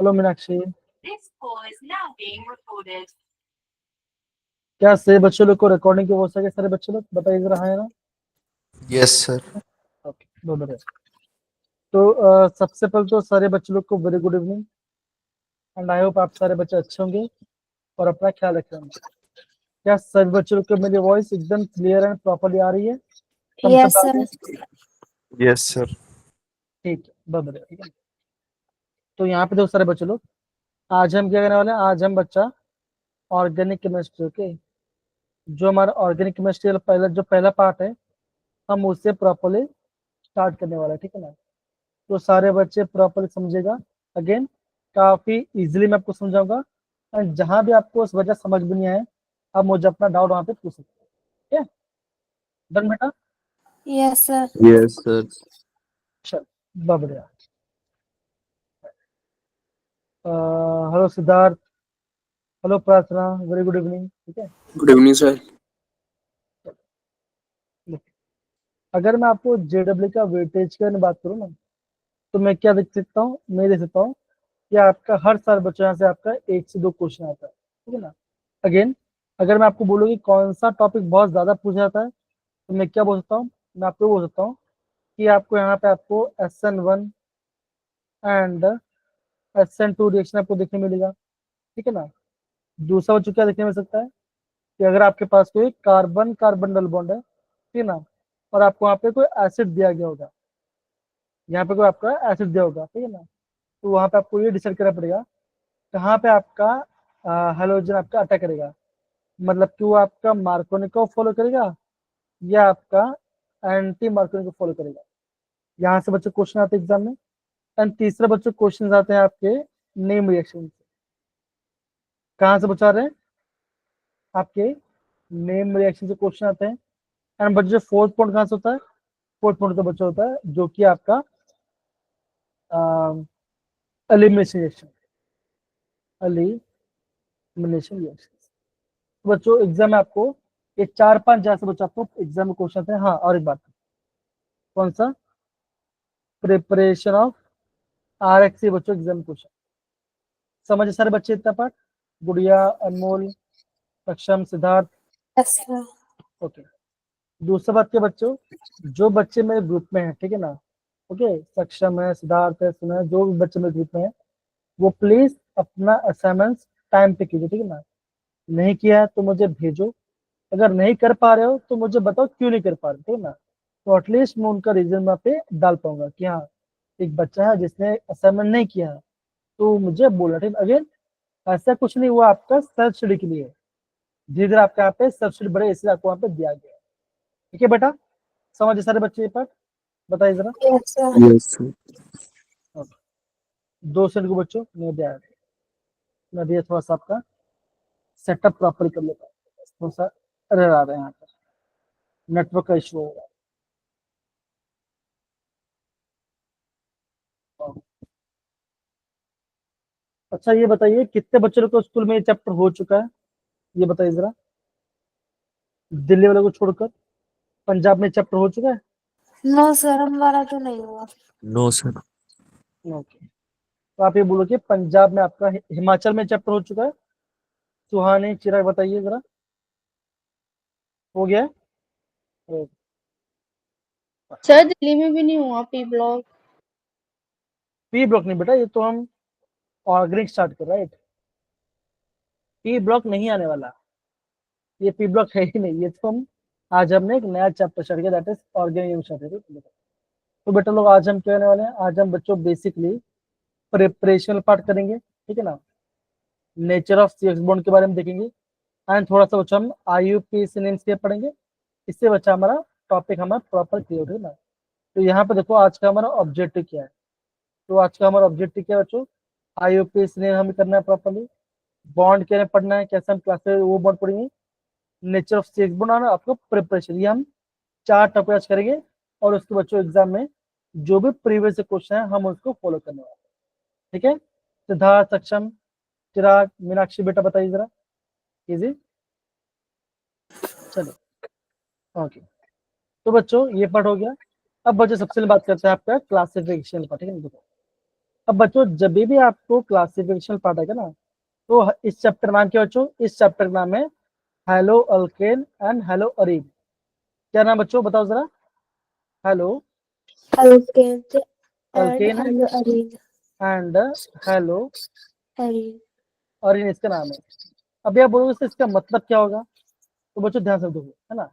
Hello Meenakshi. क्या सही बच्चे लोग को रिकॉर्डिंग की हो सके? सारे बच्चे लोग बताइए जरा, हाँ या ना? Yes sir. ओके, बहुत बढ़िया। तो सबसे पहले तो सारे बच्चे लोग को very good evening, and I hope आप सारे बच्चे अच्छे होंगे और अपना ख्याल रखें होंगे। क्या सभी बच्चे लोग को मेरी वॉइस एकदम क्लियर एंड प्रॉपरली आ रही है? थम्स अप यस डाल सर। दें। Yes sir. ठीक है, बहुत बढ़िया। ठीक है, तो यहाँ पे देखो सारे बच्चे लोग, आज हम क्या करने वाले हैं? आज हम बच्चा ऑर्गेनिक केमिस्ट्री, ओके, जो हमारा ऑर्गेनिक केमिस्ट्री पहला पार्ट है, हम उससे प्रॉपरली स्टार्ट करने वाला है। ठीक है ना? तो सारे बच्चे प्रॉपरली समझेगा। अगेन काफी इजीली मैं आपको समझाऊंगा, एंड जहां भी आपको उस वजह समझ में नहीं आए, आप मुझे अपना डाउट वहां पे पूछ सकते हैं। ठीक है, डन बेटा? Yes sir. Yes sir. चल, बहुत बढ़िया। हेलो सिद्धार्थ, हेलो प्रार्थना, वेरी गुड इवनिंग। ठीक है, गुड इवनिंग सर। अगर मैं आपको जेडब्ल्यू का वेटेज की बात करूँ ना, तो मैं क्या देख सकता हूँ? मैं देख सकता हूँ कि आपका हर साल बच्चों यहाँ से आपका 1 से 2 क्वेश्चन आता है। ठीक है ना? अगेन अगर मैं आपको बोलूँ कि कौन सा टॉपिक बहुत ज्यादा पूछा जाता है, तो मैं क्या बोल सकता हूँ? मैं आपको बोल सकता हूँ कि आपको यहाँ पे आपको SN1 एंड SN2 रिएक्शन आपको देखने मिलेगा। ठीक है ना? दूसरा बच्चों क्या देखने मिल सकता है कि अगर आपके पास कोई कार्बन कार्बन डबल बॉन्ड है, ठीक है ना, और आपको वहाँ पे कोई एसिड दिया गया होगा, यहाँ पे कोई आपका एसिड दिया होगा, ठीक है ना, तो वहाँ पे आपको ये डिसाइड करना पड़ेगा कहाँ पे आपका हाइड्रोजन आपका अटैक करेगा। मतलब कि वो आपका मार्कोनी को फॉलो करेगा या आपका एंटी मार्कोनी को फॉलो करेगा। यहाँ से बच्चों क्वेश्चन आते हैं एग्जाम में। एंड तीसरा बच्चों क्वेश्चन आते हैं आपके नेम रिएक्शन से। कहाँ से बचा रहे हैं? आपके नेम रिएक्शन से क्वेश्चन आते हैं। एंड बच्चों जो फोर्थ पॉइंट कहाँ से होता है? फोर्थ पॉइंट तो बच्चा होता है जो कि आपका एलिमिनेशन रिएक्शन, एलिमिनेशन रिएक्शन। बच्चों एग्जाम में आपको ये 4-5 जैसे बच्चों आपको एग्जाम में क्वेश्चन आते हैं। हाँ, और एक बात, कौन सा? प्रिपरेशन ऑफ RXC बच्चों एग्जाम क्वेश्चन। समझे सारे बच्चे इतना पार्ट? गुड़िया, अनमोल, सक्षम, सिद्धार्थ। Yes sir. ओके, दूसरा बात के बच्चों, जो बच्चे मेरे ग्रुप में हैं, ठीक है ना, ओके, सक्षम है, सिद्धार्थ है, सुना है, जो भी बच्चे मेरे ग्रुप में है, वो प्लीज अपना असाइनमेंट टाइम पे कीजिए। ठीक है ना? नहीं किया है तो मुझे भेजो। अगर नहीं कर पा रहे हो तो मुझे बताओ क्यों नहीं कर पा रहे, ठीक है ना? तो एटलीस्ट मैं उनका रीजन वहाँ पे डाल पाऊंगा कि हाँ, एक बच्चा है जिसने असाइनमेंट नहीं किया है, तो मुझे बोलना। ठीक है? अगेन ऐसा कुछ नहीं हुआ, आपका सेल्फ स्टडी के लिए। धीरे धीरे आपका यहाँ पे सेल्फ स्टडी बढ़े, इसलिए आपको वहाँ पे दिया गया है। ठीक है बेटा? समझे सारे बच्चे ये पार्ट? बताइए जरा। Yes sir. Yes sir. Okay. 2 second को बच्चों मैं दिया, मैं दिया थोड़ा सा आपका सेटअप प्रॉपर कर लेता हूँ। थोड़ा सा एरर आ रहा है यहाँ पर, नेटवर्क का इशू हो रहा है। अच्छा ये बताइए, कितने बच्चों को स्कूल में ये चैप्टर हो चुका है? ये बताइए जरा, दिल्ली वाले को छोड़कर पंजाब में चैप्टर हो चुका है? नो सर, हमारा तो नहीं हुआ। No sir. ओके, तो आप ये बोलो कि पंजाब में आपका, हिमाचल में चैप्टर हो चुका है? सुहानी, चिराग बताइए जरा, हो गया है? ओके। सर दिल्ली में भी नहीं हुआ पी ब्लॉक। पी ब्लॉक नहीं बेटा, ये तो हम ऑर्गेनिक स्टार्ट कर रहे हैं। पी ब्लॉक नहीं आने वाला, ये पी ब्लॉक है ही नहीं। ये तो हम आज हमने एक नया चैप्टर स्टार्ट किया, दैट इज ऑर्गेनिक स्टार्ट। तो बेटा लोग आज हम क्या करने वाले हैं? आज हम बच्चों बेसिकली प्रिपरेशन पार्ट करेंगे, ठीक है ना, नेचर ऑफ सीएक्स बॉन्ड के बारे में देखेंगे, एंड थोड़ा सा बच्चा हम IUPAC नेम्स के पढ़ेंगे। इससे बच्चा हमारा टॉपिक हमारा प्रॉपर क्लियर है ना। तो यहाँ पे देखो आज का हमारा ऑब्जेक्टिव क्या है। तो आज का हमारा ऑब्जेक्टिव क्या है बच्चों? IUPAC नेम हमें करना है प्रॉपरली, बॉन्ड क्या पढ़ना है, कैसे हम क्लास में वो बॉन्ड पढ़ेंगे, नेचर ऑफ सीएक्स बॉन्ड और आपको प्रिपरेशन, ये हम 4 टॉपिक आज करेंगे। और उसके बच्चों एग्जाम में जो भी प्रीवियस क्वेश्चन है हम उसको फॉलो करने वाले हैं। ठीक है? सिद्धार्थ, सक्षम, चिराग, मीनाक्षी बेटा बताइए जरा, इजी। चलो, ओके, तो बच्चों ये पार्ट हो गया। अब बच्चों सबसे पहले बात करते हैं आपका क्लासिफिकेशन का। ठीक है ना? देखो अब बच्चों जब भी आपको क्लासिफिकेशन पार्ट आएगा ना, तो इस चैप्टर नाम क्या बच्चों, इस चैप्टर का नाम है hello alkane and hello Areen. क्या नाम बच्चों बताओ जरा, hello Alkane and alkane hello Areen. And hello Areen. Areen इसका नाम है। अभी आप बोलोगे इसका मतलब क्या होगा, तो बच्चों ध्यान से देखो, है ना।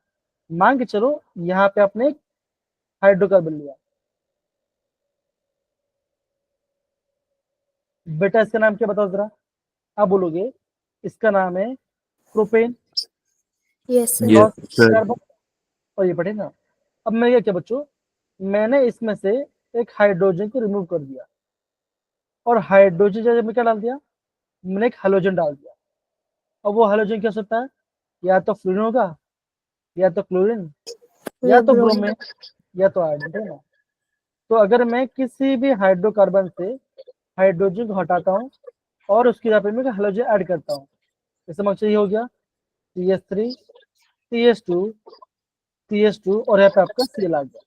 मान के चलो यहाँ पे आपने एक हाइड्रोकार्बन लिया, बेटा इसका नाम क्या बताओ जरा। आप बोलोगे इसका नाम है propane, Yes, sir. Yes, sir. Carbon, और ये पढ़े ना। अब मैं क्या बच्चों, मैंने इसमें से एक हाइड्रोजन को रिमूव कर दिया, और हाइड्रोजन जगह में क्या डाल दिया, मैंने एक हेलोजन डाल दिया। अब वो हेलोजन क्या हो सकता है, या तो फ्लोरीन होगा, या तो क्लोरीन, या तो ब्रोमीन, या तो आयोडीन, है ना। तो अगर मैं किसी भी हाइड्रोकार्बन से हाइड्रोजन को हटाता हूँ और उसकी जगह पे मैं हेलोजन ऐड करता हूँ, इसका मकसद ये हो गया CH3 CH2 CH2 और यहाँ पे आपका Cl आ गया।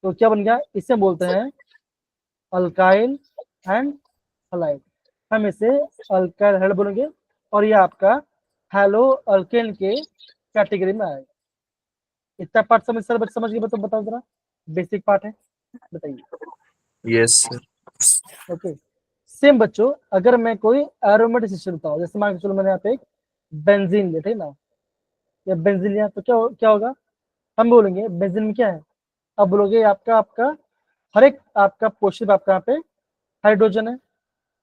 तो क्या बन गया, इसे बोलते हैं अल्काइल एंड हलाइड। हम इसे अल्काइल हलाइड बोलेंगे, और ये आपका हेलो अल्केन के कैटेगरी में आएगा। इतना पार्ट समझ गए, तो बताओ जरा, बेसिक पार्ट है, बताइए। Yes, sir. ओके, सेम बच्चों अगर मैं कोई एरोमेटिक सिस्टम बताऊं, जैसे मान के चलो मैंने यहाँ पे एक बेंजीन लिया, ठीक ना, या बेंजीन लिया, तो क्या होगा, हम बोलेंगे बेंजीन में क्या है। अब बोलोगे आपका आपका हर एक आपका पोर्शन आपका यहाँ पे हाइड्रोजन है,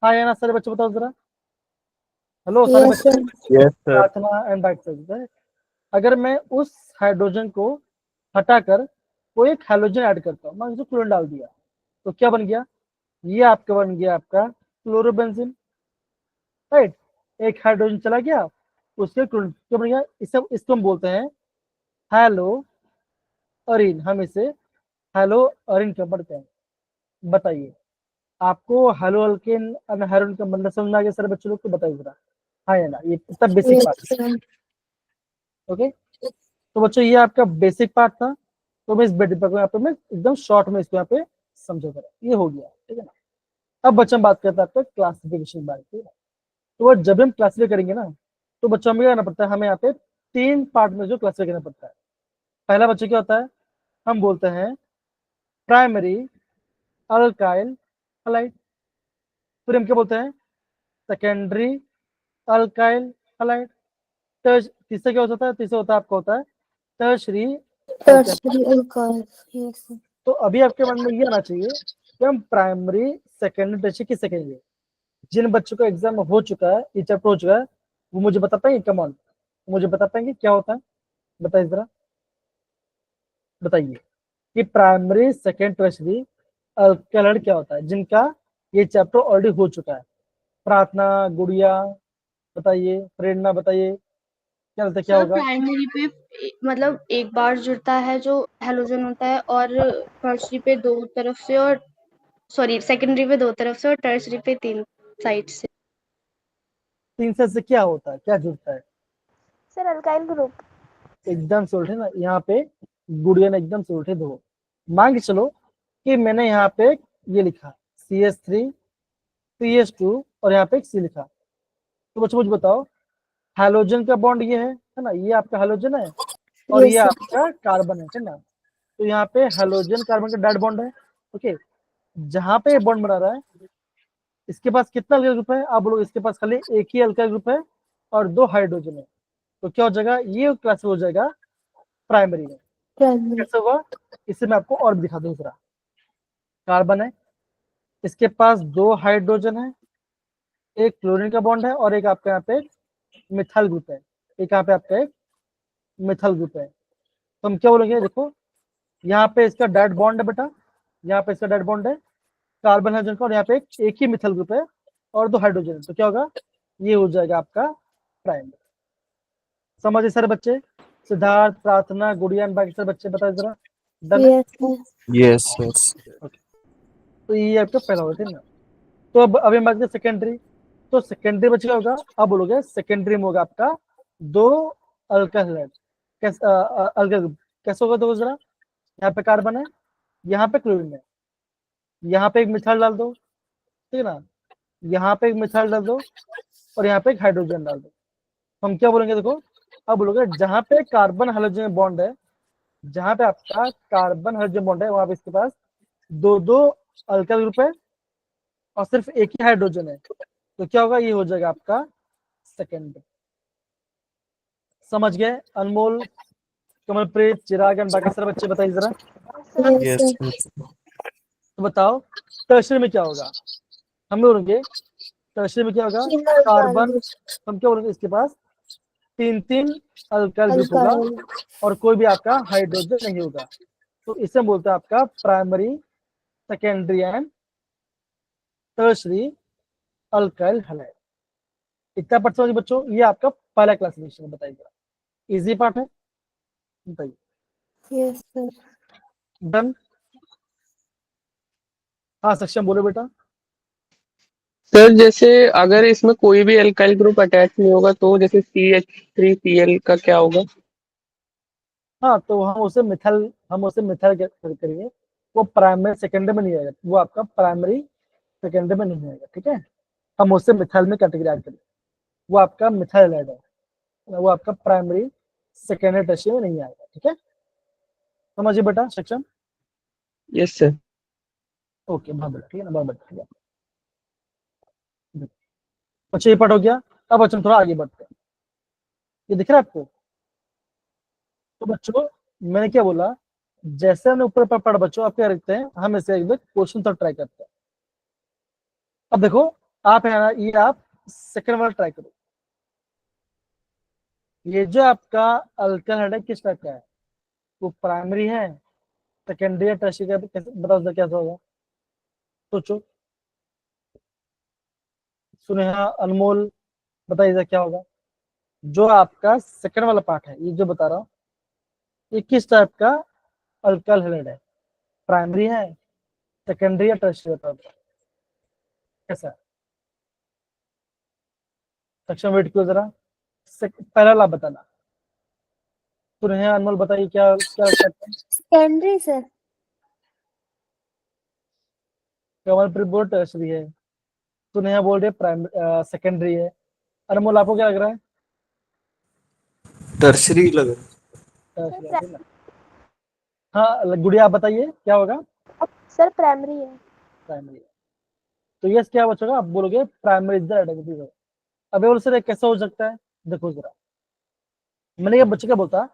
हाँ या ना सारे बच्चे बताओ जरा, हेलो सारे Yes, बच्चे, sir. Yes, sir. प्रार्थना एंड बाइक। अगर मैं उस हाइड्रोजन को हटाकर कोई एक हाइड्रोजन ऐड करता हूँ, मान लो क्लोरीन डाल दिया, तो क्या बन गया, ये आपका बन गया आपका क्लोरोबेंजीन, राइट। एक हाइड्रोजन चला गया, उसके क्लोरीन क्या बन गया, इसको हम बोलते हैं हेलो अरीन। हम इसे हेलो अरीन क्या पढ़ते हैं, बताइए। आपको हेलो अल्केन और हेरोइन का मतलब समझ में आ गया सारे बच्चों लोग, तो बताइए जरा, हाँ या ना, ये सब basic Yes, part. sir. Okay, तो बच्चों ये आपका बेसिक पार्ट था, तो मैं इस पेपर को यहाँ पे मैं एकदम शॉर्ट में इसको यहाँ पे समझा करा, ये हो गया, ठीक है ना। अब बच्चों हम बात करते हैं आपका क्लासिफिकेशन के बारे में, ठीक है। तो वो जब हम क्लासिफाई करेंगे ना, तो बच्चों हमें क्या करना पड़ता है, हमें यहाँ पे 3 पार्ट में जो क्लासिफाई करना पड़ता है। पहला बच्चों क्या होता है, हम बोलते हैं प्राइमरी अल्काइल हलाइड, फिर हम क्या बोलते हैं सेकेंडरी अल्काइल हलाइड, तीसरा क्या होता है, तीसरा होता है आपका होता है tertiary alkyl. Tertiary alcohol. Yes, sir. तो अभी आपके मन में ये आना चाहिए कि हम प्राइमरी सेकेंडरी टर्शरी किससे कहेंगे। जिन बच्चों का एग्जाम हो चुका है, ये चैप्टर हो चुका है, वो मुझे बता पाएंगे, कम ऑन मुझे बता पाएंगे क्या होता है, बताइए जरा, बताइए कि प्राइमरी सेकेंड टर्शरी अल्काइल क्या होता है, जिनका ये चैप्टर ऑलरेडी हो चुका है। प्रार्थना, गुड़िया बताइए, प्रेरणा बताइए, क्या लगता है क्या सर होगा। प्राइमरी पे मतलब एक बार जुड़ता है जो हेलोजन होता है, और टर्शरी पे दो तरफ से, और सॉरी सेकेंडरी पे दो तरफ से, और टर्शरी पे 3 साइड से। 3 से क्या होता है, क्या जुड़ता है, सर अल्काइल ग्रुप। एकदम से उल्टे ना, यहाँ पे गुड़िया ने एकदम से उल्टे दो। मान के चलो कि मैंने यहाँ पे ये लिखा CH3 CH2 और यहाँ पे एक C लिखा, तो बच्चों मुझे बताओ हाइड्रोजन का बॉन्ड ये है ना, ये आपका हाइड्रोजन है और Yes, ये sir. आपका कार्बन है ना। तो यहाँ पे हाइड्रोजन कार्बन का डॉट बॉन्ड है, ओके। जहां पे ये बॉन्ड बना रहा है, इसके पास कितना अल्काइल ग्रुप है, आप बोलो इसके पास खाली एक ही अल्काइल ग्रुप है और 2 हाइड्रोजन है, तो क्या हो जाएगा, ये क्लास हो जाएगा प्राइमरी में। Primary. कैसे होगा, इसे मैं आपको और भी दिखा दूं। दूसरा कार्बन है, इसके पास 2 हाइड्रोजन है, एक क्लोरीन का बॉन्ड है और एक आपका यहाँ पे मिथाइल ग्रुप है, एक यहाँ पे आपका एक मिथाइल ग्रुप है। तो हम क्या बोलेंगे, देखो यहाँ पे इसका डॉट बॉन्ड है बेटा, यहाँ पे इसका डॉट बॉन्ड है कार्बन हाइड्रोजन का, और यहाँ पे एक ही मिथाइल ग्रुप है और 2 हाइड्रोजन है, तो क्या होगा, ये हो जाएगा आपका प्राइमरी। समझे सारे बच्चे, सिद्धार्थ, प्रार्थना, गुड़िया, बाकी सारे बच्चे बताए जरा, डन है। Yes, sir. Yes, yes. तो ये आपका पहला होगा, ठीक ना। तो अब अभी हम बात करें सेकेंडरी, तो सेकेंडरी बच्चे क्या होगा, अब बोलोगे सेकेंडरी में होगा आपका 2 अल्काइल, अल्काइल ग्रुप, कैसे होगा, तो जरा, यहाँ पे कार्बन है, यहाँ पे क्लोरीन है, यहाँ पे एक मिथाइल डाल दो, ठीक है ना, यहाँ पे एक मिथाइल डाल दो और यहाँ पे एक हाइड्रोजन डाल दो। हम क्या बोलेंगे, देखो अब बोलोगे जहाँ पे कार्बन हाइड्रोजन बॉन्ड है, जहाँ पे आपका कार्बन हाइड्रोजन बॉन्ड है वहां पे इसके पास दो दो अल्काइल ग्रुप है और सिर्फ एक ही हाइड्रोजन है, तो क्या होगा, ये हो जाएगा आपका सेकेंड। समझ गए अनमोल, कमलप्रीत, चिराग एंड बाकी सारे बच्चे, बताइए जरा। Sir Yes, Yes, sir. तो बताओ टर्शरी में क्या होगा, हम बोलेंगे टर्शरी में क्या होगा, sir. कार्बन, हम क्या बोलेंगे, इसके पास तीन तीन अल्काइल ग्रुप होगा Alkyl. और कोई भी आपका हाइड्रोजन नहीं होगा, तो इसे हम बोलते हैं आपका primary, secondary and tertiary alkyl halide. इतना पढ़ समझ बच्चों, ये आपका पहला क्लासिफिकेशन, बताइए इजी पार्ट है, बताइए। Yes, sir. डन। हाँ सक्षम बोलो बेटा। सर जैसे अगर इसमें कोई भी एल्काइल ग्रुप अटैच नहीं होगा तो जैसे CH3Cl का क्या होगा? हाँ तो हम उसे मिथाइल करेंगे, वो प्राइमरी सेकेंडरी में नहीं आएगा, वो आपका प्राइमरी सेकेंडरी में नहीं आएगा, ठीक है। हम उसे मिथाइल में कैटेगरी करेंगे, वो आपका मिथाइल है, वो आपका प्राइमरी सेकेंडरी टर्शियरी में नहीं आएगा, ठीक है। समझिए बेटा सक्षम। Yes sir. ओके बहुत बढ़िया, ठीक है ना, बहुत बढ़िया, ठीक है। अच्छा ये पार्ट हो गया, अब बच्चों थोड़ा आगे बढ़ते हैं, ये दिख रहा है आपको। तो बच्चों मैंने क्या बोला, जैसे हमने ऊपर पर पढ़ा बच्चों, आप क्या रखते हैं, हम इसे एक बार क्वेश्चन तक ट्राई करते हैं। अब देखो आप है ना, ये आप सेकंड वाला ट्राई करो, ये जो आपका अल्कन है किस टाइप का है, वो प्राइमरी है, सेकेंडरी या टर्शियरी का, कैसे बताओ जरा कैसा होगा, सोचो। सुनेहा, अनमोल, बताइए जरा क्या होगा। जो आपका सेकंड वाला पार्ट है, ये जो बता रहा हूँ, ये किस टाइप का अल्कल हैलाइड है, प्राइमरी है, सेकेंडरी या टर्शियरी, बताओ कैसा है। सक्षम वेट करो जरा, पहला लाभ बताना। सुनेहा, अनमोल, बताइए क्या क्या लगता है। Secondary, sir. कमलप्रीत बोल टर्शियरी है, सुनेहा बोल रही है प्राइमरी सेकेंडरी है, अनमोल आपको क्या लग रहा है। टर्शरी लग रहा टर्शियरी है ना। हाँ गुड़िया आप बताइए क्या होगा। सर प्राइमरी है। प्राइमरी है, तो यस क्या बचेगा, आप बोलोगे प्राइमरी इज द आइडेंटिटी। अब बोल सर कैसा हो सकता है, देखो जरा, मैंने ये बच्चे क्या बोलता,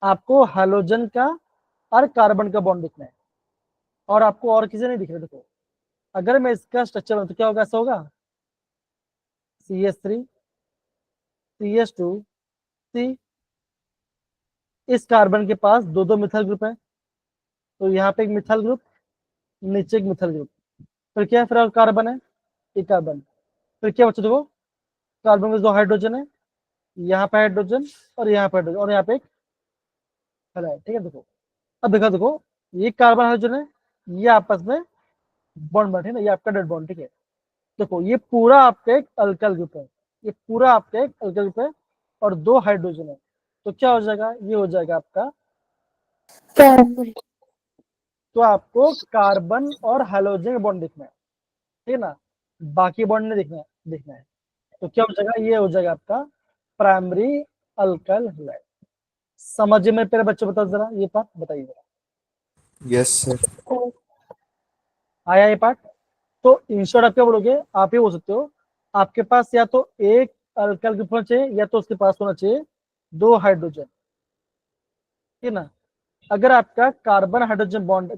आपको हाइड्रोजन का और कार्बन का बॉन्ड दिखना है और आपको और किसी नहीं दिख रहा। देखो अगर मैं इसका स्ट्रक्चर तो क्या होगा, ऐसा होगा CH3 CH2 C, इस कार्बन के पास दो दो मिथाइल ग्रुप है, तो यहाँ पे एक मिथाइल ग्रुप, नीचे एक मिथाइल ग्रुप, फिर क्या है, फिर और कार्बन है, एक कार्बन, फिर क्या बच्चा देखो, कार्बन में दो हाइड्रोजन है, यहाँ पे हाइड्रोजन और यहाँ पे हाइड्रोजन और यहाँ पे एक हैलाइड, ठीक है। देखो अब देखो ये कार्बन हाइड्रोजन है, ये आपस में बॉन्ड बैठे ना, ये आपका डेड बॉन्ड, ठीक है। देखो ये पूरा आपका एक अल्काइल ग्रुप है, ये पूरा आपका एक अल्काइल ग्रुप है और दो हाइड्रोजन है, तो क्या हो जाएगा, ये हो जाएगा आपका, Primary. तो आपको कार्बन और हाइड्रोजन का बॉन्ड दिखना है, ठीक है ना, बाकी बॉन्ड नहीं दिखना है, तो क्या हो जाएगा, ये हो जाएगा आपका प्राइमरी अल्काइल हैलाइड। समझिए मेरे प्यारे बच्चों, बताओ जरा ये पार्ट बताइए जरा, है। Yes sir. आया ये पार्ट। तो इन शॉर्ट आप क्या बोलोगे, आप ये बोल सकते हो, आपके पास या तो एक अल्काइल ग्रुप होना चाहिए या तो उसके पास होना चाहिए दो हाइड्रोजन, ठीक है ना। अगर आपका कार्बन हाइड्रोजन बॉन्ड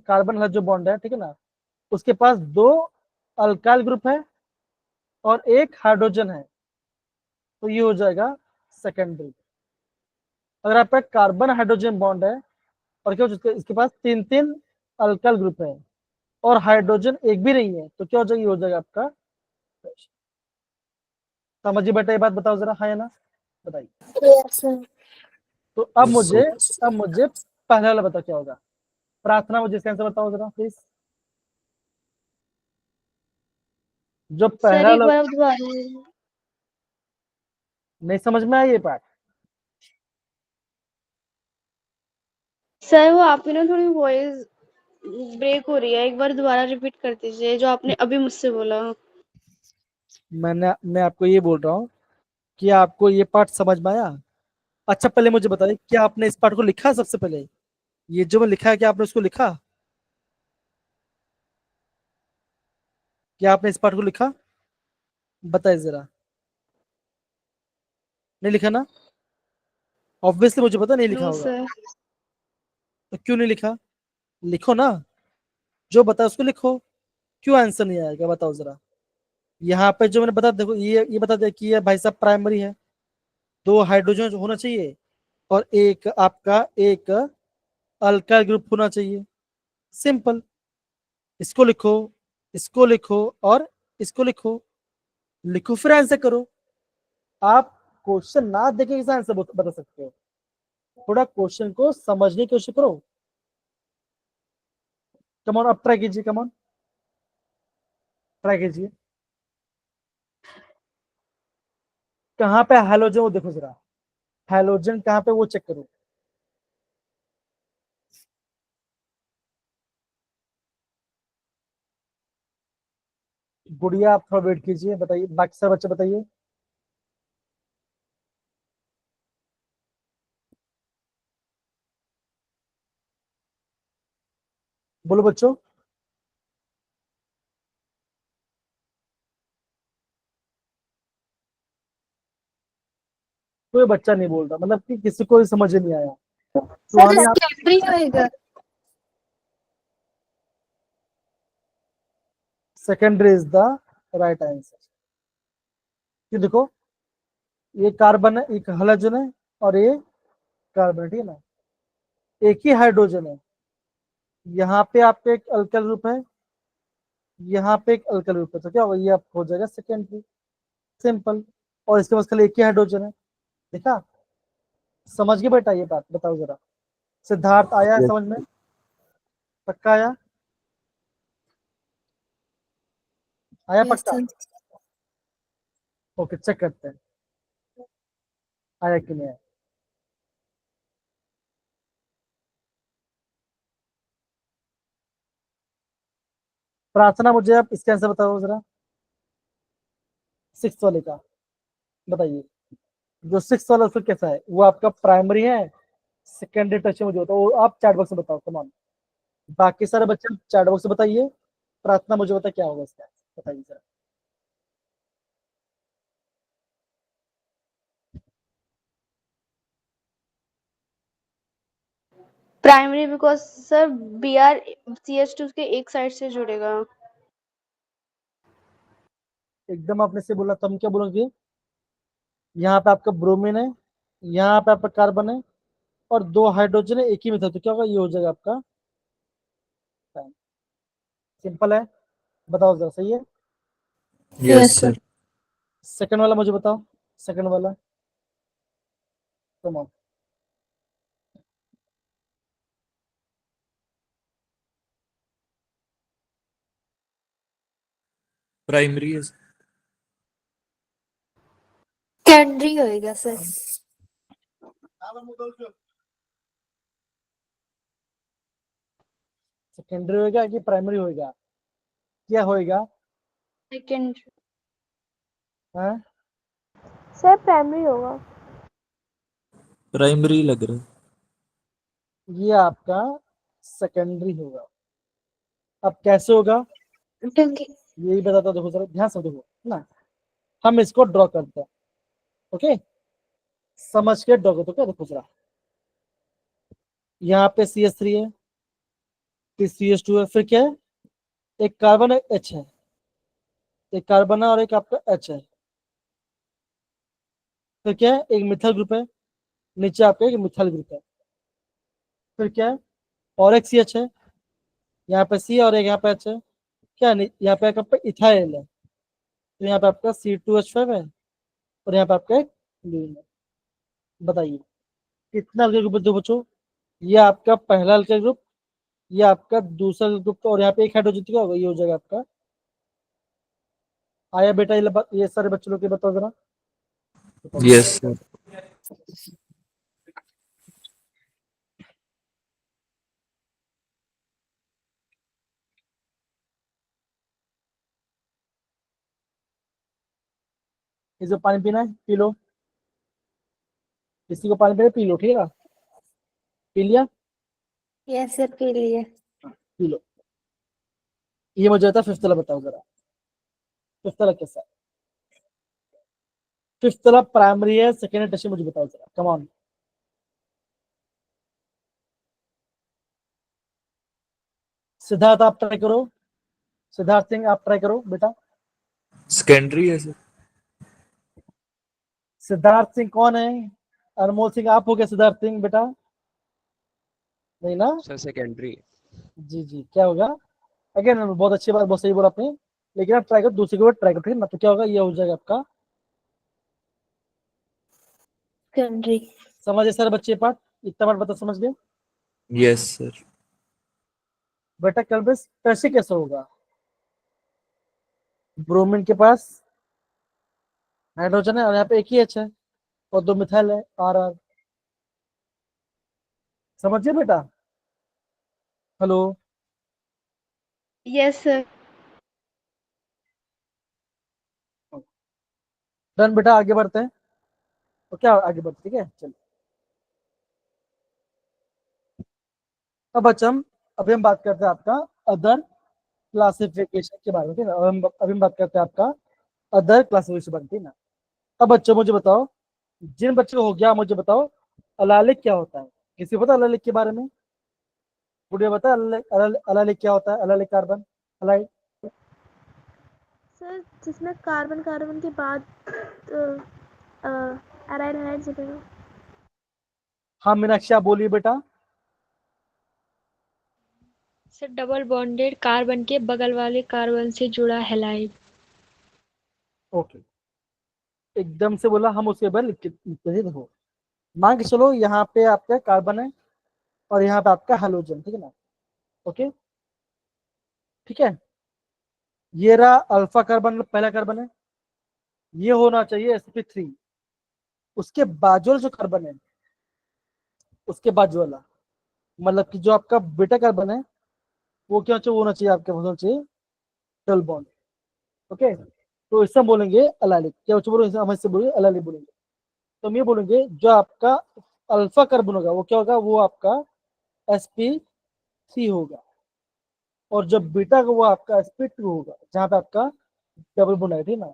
है, ठीक है ना, उसके पास दो अल्काइल ग्रुप है और एक हाइड्रोजन है, तो ये हो जाएगा सेकेंडरी। अगर आपका कार्बन हाइड्रोजन बॉन्ड है और क्या इसके पास तीन तीन अल्काइल ग्रुप है और हाइड्रोजन एक भी नहीं है, तो क्या हो जाएगा, ये हो जाएगा आपका। समझिए बेटा ये बात, बताओ जरा, हाँ या ना, बताइए। Yes, sir. तो अब Yes, मुझे sir. अब मुझे पहले वाला बताओ क्या होगा। प्रार्थना, मुझे इसका आंसर बताओ जरा प्लीज। जो सर पहला एक वाला, बार आप दोबारा नहीं समझ में आया ये पार्ट। सर वो आपकी ना थोड़ी वॉइस ब्रेक हो रही है, एक बार दोबारा रिपीट कर दीजिए जो आपने अभी मुझसे बोला। मैं आपको ये बोल रहा हूँ कि आपको ये पार्ट समझ में आया। अच्छा पहले मुझे बताइए, क्या आपने इस पार्ट को लिखा है सबसे पहले? ये जो मैं लिखा है, क्या आपने उसको लिखा? क्या आपने इस पार्ट को लिखा? बताइए जरा। नहीं लिखा ना? ऑब्वियसली मुझे पता नहीं लिखा नो होगा। सर। तो क्यों नहीं लिखा? लिखो ना, जो बताया उसको लिखो। क्यों आंसर नहीं आएगा बताओ जरा। यहाँ पे जो मैंने बता, देखो ये बता दिया कि ये भाई साहब प्राइमरी है, दो हाइड्रोजन होना चाहिए और एक आपका एक अल्काइल ग्रुप होना चाहिए। सिंपल। इसको लिखो, इसको लिखो और इसको लिखो। लिखो फिर आंसर करो। आप क्वेश्चन ना देखे कैसे आंसर बता सकते हो? थोड़ा क्वेश्चन को समझने की कोशिश करो। कमॉन अब ट्राई कीजिए, कमॉन ट्राई कीजिए। कहाँ पे हैलोजन वो देखो जरा। हैलोजन कहाँ पे वो चेक करो। गुड़िया आप थोड़ा वेट कीजिए, बताइए बाकी सब बच्चे बताइए। बोलो बच्चों। कोई बच्चा नहीं बोल रहा, मतलब कि किसी को समझ नहीं आया। सर सुहानी आप। सेकेंडरी होएगा। Secondary is the right answer. ये देखो, ये कार्बन है, एक हाइड्रोजन है और ये कार्बन है, ठीक है ना? एक ही हाइड्रोजन है। यहाँ पे आपका एक अल्काइल ग्रुप है, यहाँ पे एक अल्काइल ग्रुप है, तो क्या होगा, ये आप हो जाएगा सेकेंडरी। सिंपल। और इसके पास खाली एक ही हाइड्रोजन है। देखा? समझ गए बेटा ये बात? बताओ जरा। सिद्धार्थ आया है Yes. समझ में? पक्का आया? आया यस पक्का? सर। ओके चेक करते हैं आया कि नहीं आया। प्रार्थना मुझे आप इसके आंसर बताओ जरा, सिक्स वाले का। बताइए। जो सिक्स वाला उसका कैसा है, वो आपका प्राइमरी है, सेकेंडरी टच में जो होता है वो आप चैट बॉक्स में बताओ, कमान। बाकी सारे बच्चे चैट बॉक्स में बताइए। प्रार्थना मुझे बता क्या होगा इसका, बताइए जरा। प्राइमरी बिकॉज सर BrCH2 के एक साइड से जुड़ेगा। एकदम आपने से बोला, तो हम क्या बोलेंगे? यहाँ पे आपका ब्रोमीन है, यहाँ पे आपका कार्बन है और दो हाइड्रोजन है, एक ही में था, तो क्या होगा, ये हो जाएगा आपका। सिंपल है। बताओ जरा, सही है? Yes, sir. सेकंड वाला मुझे बताओ। सेकंड वाला, कम Primary is सेकेंडरी होएगा सर। सेकेंडरी होगा कि प्राइमरी होगा? क्या होएगा? सेकेंड। हाँ? सर प्राइमरी होगा। primary लग रहा है। ये आपका सेकेंडरी होगा। अब कैसे होगा क्योंकि यही बताता हूं, देखो जरा ध्यान से देखो ना। हम इसको ड्रॉ करते हैं, ओके? समझ के ड्रॉ करते हो क्या? देखो जरा, यहाँ पे CH3 है, फिर CH2 है, फिर क्या है, एक कार्बन H है, एक कार्बन है और एक आपका H है। फिर क्या है, एक मिथाइल ग्रुप है, नीचे आपका एक मिथाइल ग्रुप है। फिर क्या है, और एक CH है, यहाँ पे C और एक यहाँ पे H है। क्या नहीं, यहाँ पे आपका इथाइल है, तो यहाँ पे आपका C2H5 है और यहाँ पे आपका एक लीन है। बताइए कितना अल्काइल ग्रुप है दो बच्चों? ये आपका पहला अल्काइल ग्रुप, ये आपका दूसरा ग्रुप, और यहाँ पे एक हाइड्रोजन क्या होगा, ये हो जाएगा आपका। आया बेटा ये सारे बच्चों लोग के बताओ जरा। बताओ। Yes, sir. इसको पानी पीना है, पी लो। किसी को पानी पीना है, पी लो, ठीक है। पी लिया, यस सर, के लिए। P low. ये मुझे आता है फिफ्थ वाला, बताओ जरा फिफ्थ वाला कैसा है। फिफ्थ वाला प्राइमरी है, सेकेंड है, टर्शियरी, मुझे बताओ जरा, कम ऑन। सिद्धार्थ आप ट्राई करो, सिद्धार्थ सिंह आप ट्राई करो बेटा। सेकेंडरी है सर। सिद्धार्थ सिंह कौन है? अनमोल सिंह आप हो गया, सिद्धार्थ सिंह बेटा नहीं ना? Sir secondary. जी जी, क्या होगा? अगेन बहुत अच्छी बात, बहुत सही बोला आपने, लेकिन आप ट्राई करो, दूसरी के बाद ट्राई करो, ठीक है ना? तो क्या होगा, ये हो जाएगा आपका। सेकेंडरी। समझे सारे बच्चे पार्ट? इतना बार बता, समझ गए यस सर। बेटा? कल बस कैसे कैसे होगा? ब्रोमीन के पास हाइड्रोजन है और यहाँ पे एक ही एच है और 2 मिथाइल है, आर आर। समझिए बेटा? हेलो? Yes sir. डन बेटा, आगे बढ़ते हैं। तो क्या आगे बढ़ते, ठीक है, चलो। अब अच्छा, हम अभी हम बात करते हैं आपका अदर क्लासिफिकेशन के बारे में, ठीक है ना? अभी हम बात करते हैं आपका अदर क्लासिफिकेशन बारे में, ठीक है ना? अब बच्चों मुझे बताओ, जिन बच्चों को हो गया मुझे बताओ, अलालिक क्या होता है? किसी को पता अलालिक के बारे में? गुड़िया बता, अलालिक क्या होता है? अलालिक कार्बन अलाइड। सर जिसमें कार्बन कार्बन के बाद अराइल हाइड जुड़ेगा। हाँ मीनाक्षी आप बोलिए बेटा। सर डबल बॉन्डेड कार्बन के बगल वाले कार्बन से जुड़ा हैलाइड। ओके, एकदम से बोला, हम उसके बाद लिखते हैं, देखो मान के चलो यहाँ पे आपका कार्बन है और यहाँ पे आपका हाइड्रोजन, ठीक है ना? ओके, ठीक है। ये रहा अल्फा कार्बन, पहला कार्बन है, ये होना चाहिए sp3। उसके बाजू वाला जो कार्बन है, उसके बाजू वाला, मतलब कि जो आपका बीटा कार्बन है, वो क्या चाहिए, वो होना चाहिए आपके पास, होना चाहिए डबल बॉन्ड। ओके, तो इससे हम बोलेंगे अलालिक, क्या बोलो, हम इससे बोलेंगे अलालिक बोलेंगे। तो हम ये बोलेंगे जो आपका अल्फा कार्बन होगा वो क्या होगा, वो आपका sp3 होगा, और जो बीटा का वो आपका sp2 होगा, जहाँ पे आपका डबल बॉन्ड है, ठीक है ना?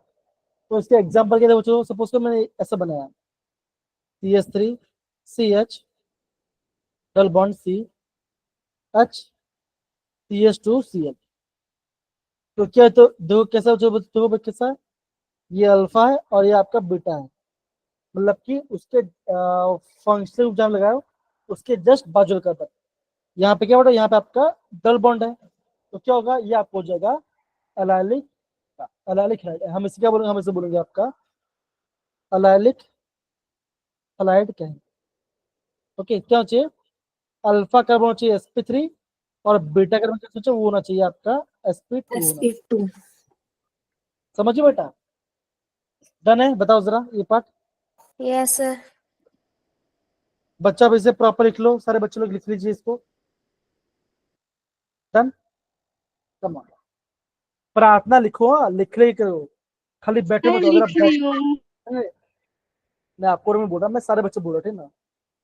तो इसके एग्जांपल के लिए सपोज कर मैंने ऐसा बनाया, CH3 CH double bond CH CH2 CL। तो क्या, तो देखो कैसा, जो कैसा है, ये अल्फा है और ये आपका बीटा है, मतलब कि उसके फंक्शनल जहां लगाओ उसके जस्ट बाजू का पर, यहाँ पे क्या होगा, यहाँ पे आपका डबल बॉन्ड है, तो क्या होगा, ये आपको हो जाएगा अलाइलिक। अलाइलिक हम इसे क्या बोलेंगे, हम इसे बोलेंगे आपका अलाइलिक हलाइड कहेंगे। ओके, क्या चाहिए, अल्फा कार्बन होना चाहिए sp3 और बीटा कार्बन क्या सोचो, वो होना चाहिए आपका sp2 होना। sp2। समझिए बेटा? डन है? बताओ जरा ये पार्ट। Yes sir. बच्चा अब इसे प्रॉपर लिख लो, सारे बच्चे लोग लिख लीजिए इसको। डन, कम ऑन, प्रार्थना लिखो, हाँ लिख रही करो, खाली बैठे मैं मत हो। अगर आप लिख रही हूँ। मैं आपको नहीं बोल रहा, मैं सारे बच्चे बोल रहे थे ना,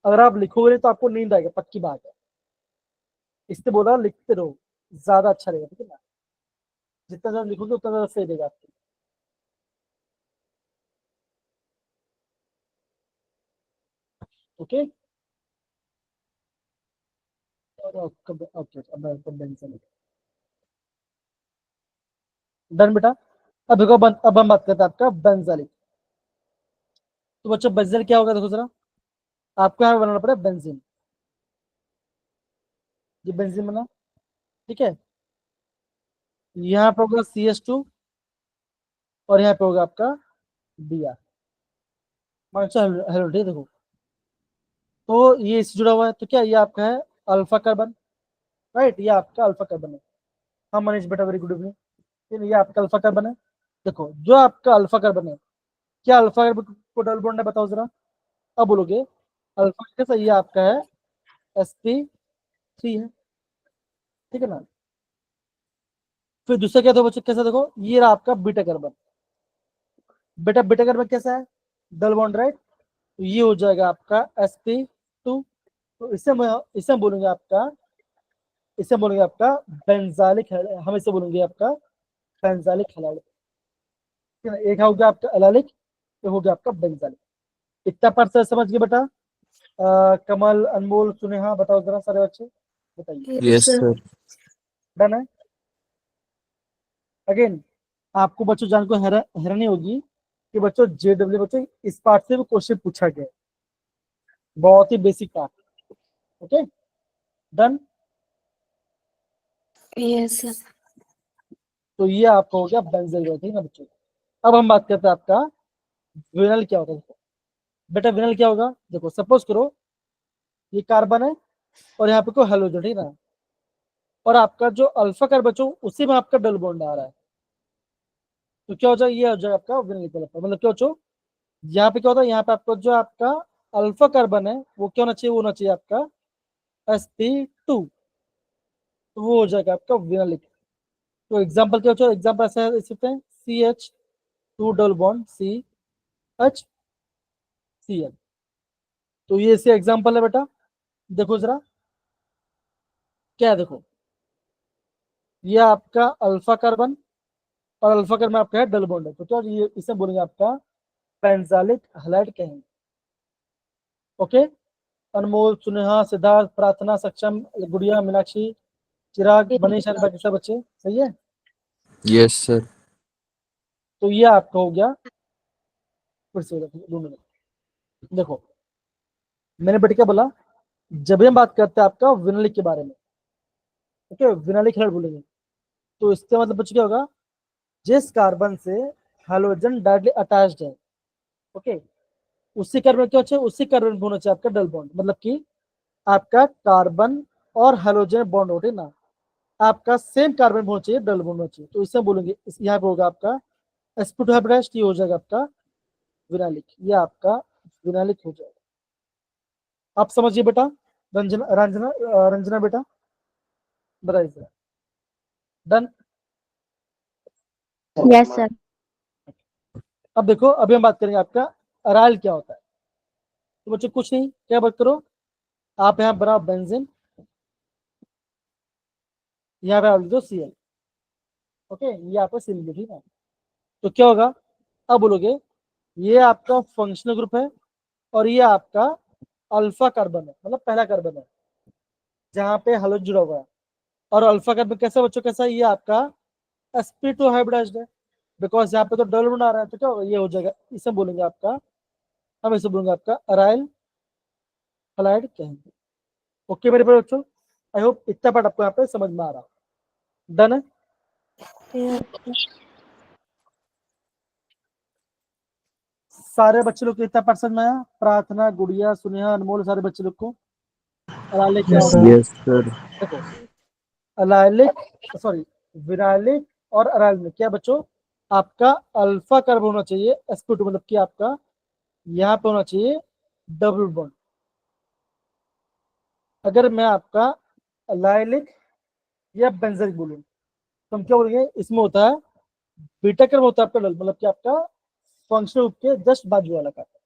अगर आप लिखोगे नहीं तो आपको नींद आएगा, पक्की बात है। इससे बोल रहा लिखते रहो, ज्यादा अच्छा रहेगा, ठीक है ना? जितना ज्यादा लिखोगे उतना ज्यादा सही रहेगा आपको। ओके, ओके, डन बेटा। अब देखो, अब हम बात करते हैं आपका बेंजालिक। तो बच्चों बेंजीन क्या होगा, देखो जरा, आपको यहाँ बनाना पड़ेगा बेंजीन। ये बेंजीन बना, ठीक है। यहाँ पे होगा CH2 और यहाँ पे होगा आपका Br। हेलो, ठीक, देखो तो ये इससे जुड़ा हुआ है, तो क्या ये आपका है अल्फा कार्बन, राइट? ये आपका अल्फा कार्बन है। हाँ मनीष बेटा, वेरी गुड इवनिंग। ये आपका अल्फा कार्बन है। देखो जो आपका अल्फा कार्बन है, क्या अल्फा कार्बन को डबल बॉन्ड है, बताओ जरा। अब बोलोगे अल्फा कैसा, ये आपका है sp3 है, ठीक है ना? फिर दूसरा क्या था बच्चों, कैसा देखो, ये रहा आपका बीटा कार्बन, बेटा बेटा कर में कैसा है, डबल बॉन्ड, राइट। तो ये हो जाएगा आपका sp2। तो इसे बोलेंगे आपका, इसे बोलेंगे आपका बेंजालिक, हम इसे बोलेंगे आपका बेंजालिक हैलाइड। एक हो गया आपका एलालिक, एक हो गया आपका बेंजालिक। इतना परसेंट समझ गए बेटा? कमल, अनमोल, सुनेहा, बताओ जरा सारे बच्चे, बताइए। Yes, sir. डन है। अगेन आपको बच्चों जान को हैरानी होगी कि बच्चों जेडब्ल्यू बच्चों इस पार्ट से भी क्वेश्चन पूछा गया है, बहुत ही basic part. Okay, done. Yes, sir. तो ये आपका हो गया बेंजीन, ठीक है बच्चों। अब हम बात करते हैं आपका विनल क्या होता है। बेटा विनल क्या होगा, देखो सपोज करो ये कार्बन है और यहाँ पे कोई हेलोजन, ठीक है ना, और आपका जो अल्फा कार्बन बच्चों उसी में आपका डबल बॉन्ड आ रहा है, तो क्या हो जाएगा, ये हो जाएगा आपका विनल कलर। मतलब क्या हो, यहाँ पे क्या होता है, यहाँ पे आपको जो आपका अल्फा कार्बन है वो क्या होना चाहिए, वो होना चाहिए आपका sp2, तो वो हो जाएगा आपका विनलिक। तो एग्जांपल क्या हो, एग्जांपल ऐसा है सकते हैं CH2 डबल बॉन्ड CHCl। तो ये इसका एग्जांपल है बेटा, देखो जरा क्या है, देखो ये आपका अल्फा कार्बन और अल्फा कार्बन आपका है डबल बॉन्ड है, तो क्या ये इसे बोलेंगे आपका बेंजालिक हैलाइड कहेंगे। ओके, अनमोल, सुनेहा, सिद्धार्थ, प्रार्थना, सक्षम, गुड़िया, मीनाक्षी, चिराग, मनीष, बाकी सब बच्चे सही है। Yes, sir. तो ये आपका हो गया, फिर से 2 मिनट देखो, मैंने बेटे क्या बोला, जब हम बात करते हैं आपका विनलिक के बारे में, ओके विनलिक हैलाइड बोलेंगे, तो इसका मतलब बच्चे क्या होगा, जिस कार्बन से हाइड्रोजन डायरेक्टली अटैच्ड है, ओके उसी कार्बन क्या चाहिए, उसी कार्बन होना चाहिए आपका डबल बॉन्ड। मतलब कि आपका कार्बन और हाइड्रोजन बॉन्ड होते ना, आपका सेम कार्बन होना चाहिए, डबल बॉन्ड होना चाहिए, तो इससे बोलेंगे यहाँ पे होगा आपका sp2 हाइब्रिडाइज्ड, ये हो जाएगा आपका विनालिक, ये आपका विनालिक हो जाएगा। आप समझिए बेटा, रंजना रंजना रंजना बेटा बताइए। डन। Yes sir. अब देखो अभी हम बात करेंगे आपका अराइल क्या होता है। तो बच्चों कुछ नहीं, क्या बात करो, आप यहाँ बनाओ बेंजीन, यहाँ पे आप लिख दो Cl, ओके ये आपका Cl, ठीक है। तो क्या होगा, अब बोलोगे ये आपका फंक्शनल ग्रुप है और ये आपका अल्फा कार्बन है, मतलब पहला कार्बन है जहाँ पे हेलोजन जुड़ा हुआ है, और अल्फा कार्बन कैसा बच्चों, कैसा, ये आपका sp2 हाइब्रिडाइज्ड है, बिकॉज यहाँ पे तो डबल बॉन्ड आ रहा है, तो क्या होगा, ये हो जाएगा, इसे बोलेंगे आपका, हम इसे बोलेंगे आपका अराइल हैलाइड कहेंगे। ओके मेरे प्यारे बच्चों, आई होप इतना पार्ट आपको यहाँ पे समझ में आ रहा है। डन है। सारे बच्चे लोग को इतना पार्ट समझ में आया, प्रार्थना, गुड़िया, सुनेहा, अनमोल, सारे बच्चे लोग को अलाइलिक क्या होता है, Yes, sir. देखो अलाइलिक, सॉरी विनाइलिक और अराइल में क्या बच्चों, आपका अल्फा कार्बन होना चाहिए sp2, मतलब कि आपका यहाँ पे होना चाहिए डबल बॉन्ड। अगर मैं आपका अलाइलिक या बेंजीन बोलूं तो हम क्या बोलेंगे, इसमें होता है बीटा कार्बन होता है आपका डबल, मतलब कि आपका फंक्शनल ग्रुप के जस्ट बाजू वाला कार्बन,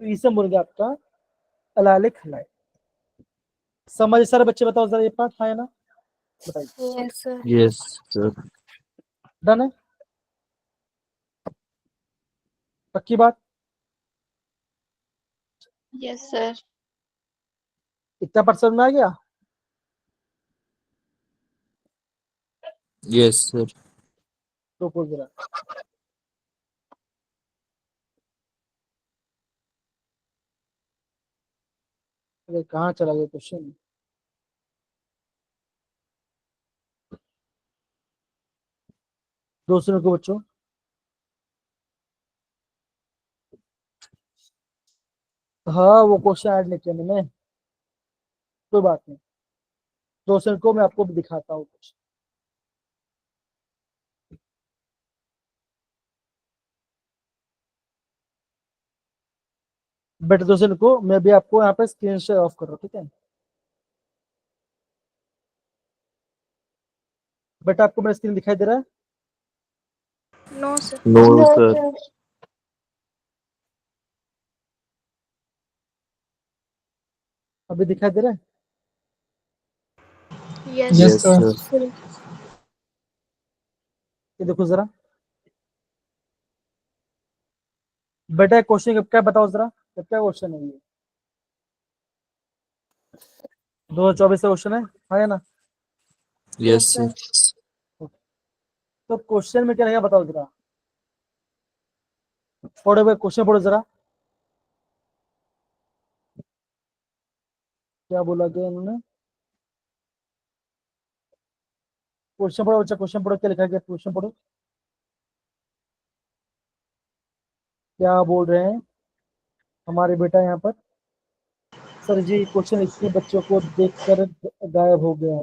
तो इसे हम बोलेंगे आपका अलाइलिक हैलाइड। समझ सारे बच्चे, बताओ जरा ये पार्ट, हाँ है ना, बताइए। Yes, sir. Yes, sir. Done है, पक्की बात, यस सर। इतना परसेंट में आ गया। Yes, sir. तो कोई जरा अरे कहाँ चला गया क्वेश्चन, दूसरों को बच्चों, हाँ वो क्वेश्चन ऐड नहीं किया मैंने, कोई बात नहीं, दूसरों को मैं आपको भी दिखाता हूँ कुछ। बेटे दूसरों को मैं भी आपको यहाँ पे स्क्रीन शेयर ऑफ कर रहा हूँ, ठीक है बेटा, आपको मेरा स्क्रीन दिखाई दे रहा है? No sir. No, No, sir. sir. अभी दिखाई दे रहा है? Yes Yes, sir. sir. Sir. ये देखो जरा बेटा, क्वेश्चन क्या बताओ जरा, क्या क्वेश्चन है ये? 2024 का क्वेश्चन है, हाँ या ना? Yes, Yes, sir. sir. तो क्वेश्चन में क्या रहेगा बताओ जरा, पढ़ो भाई, क्वेश्चन पढ़ो जरा, क्या बोला गया इन्होंने? क्वेश्चन पढ़ो बच्चा, क्वेश्चन पढ़ो, क्या लिखा गया, क्वेश्चन पढ़ो, क्या बोल रहे हैं हमारे बेटा यहाँ पर? सर जी क्वेश्चन इसके बच्चों को देखकर गायब हो गया।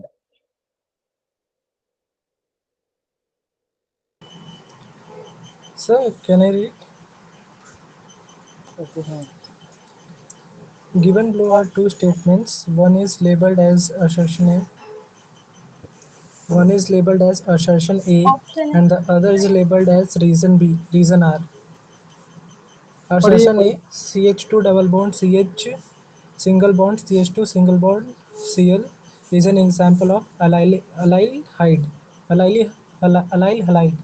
Sir, can I read? Okay हाँ, Given below are two statements. One is labeled as assertion A. One is labeled as assertion A, Option and the other is labeled as reason B, reason R. पढ़िए Assertion पढ़िए। A, CH2 double bond CH single bond CH2 single bond Cl is an example of allyl halide. Allyl halide.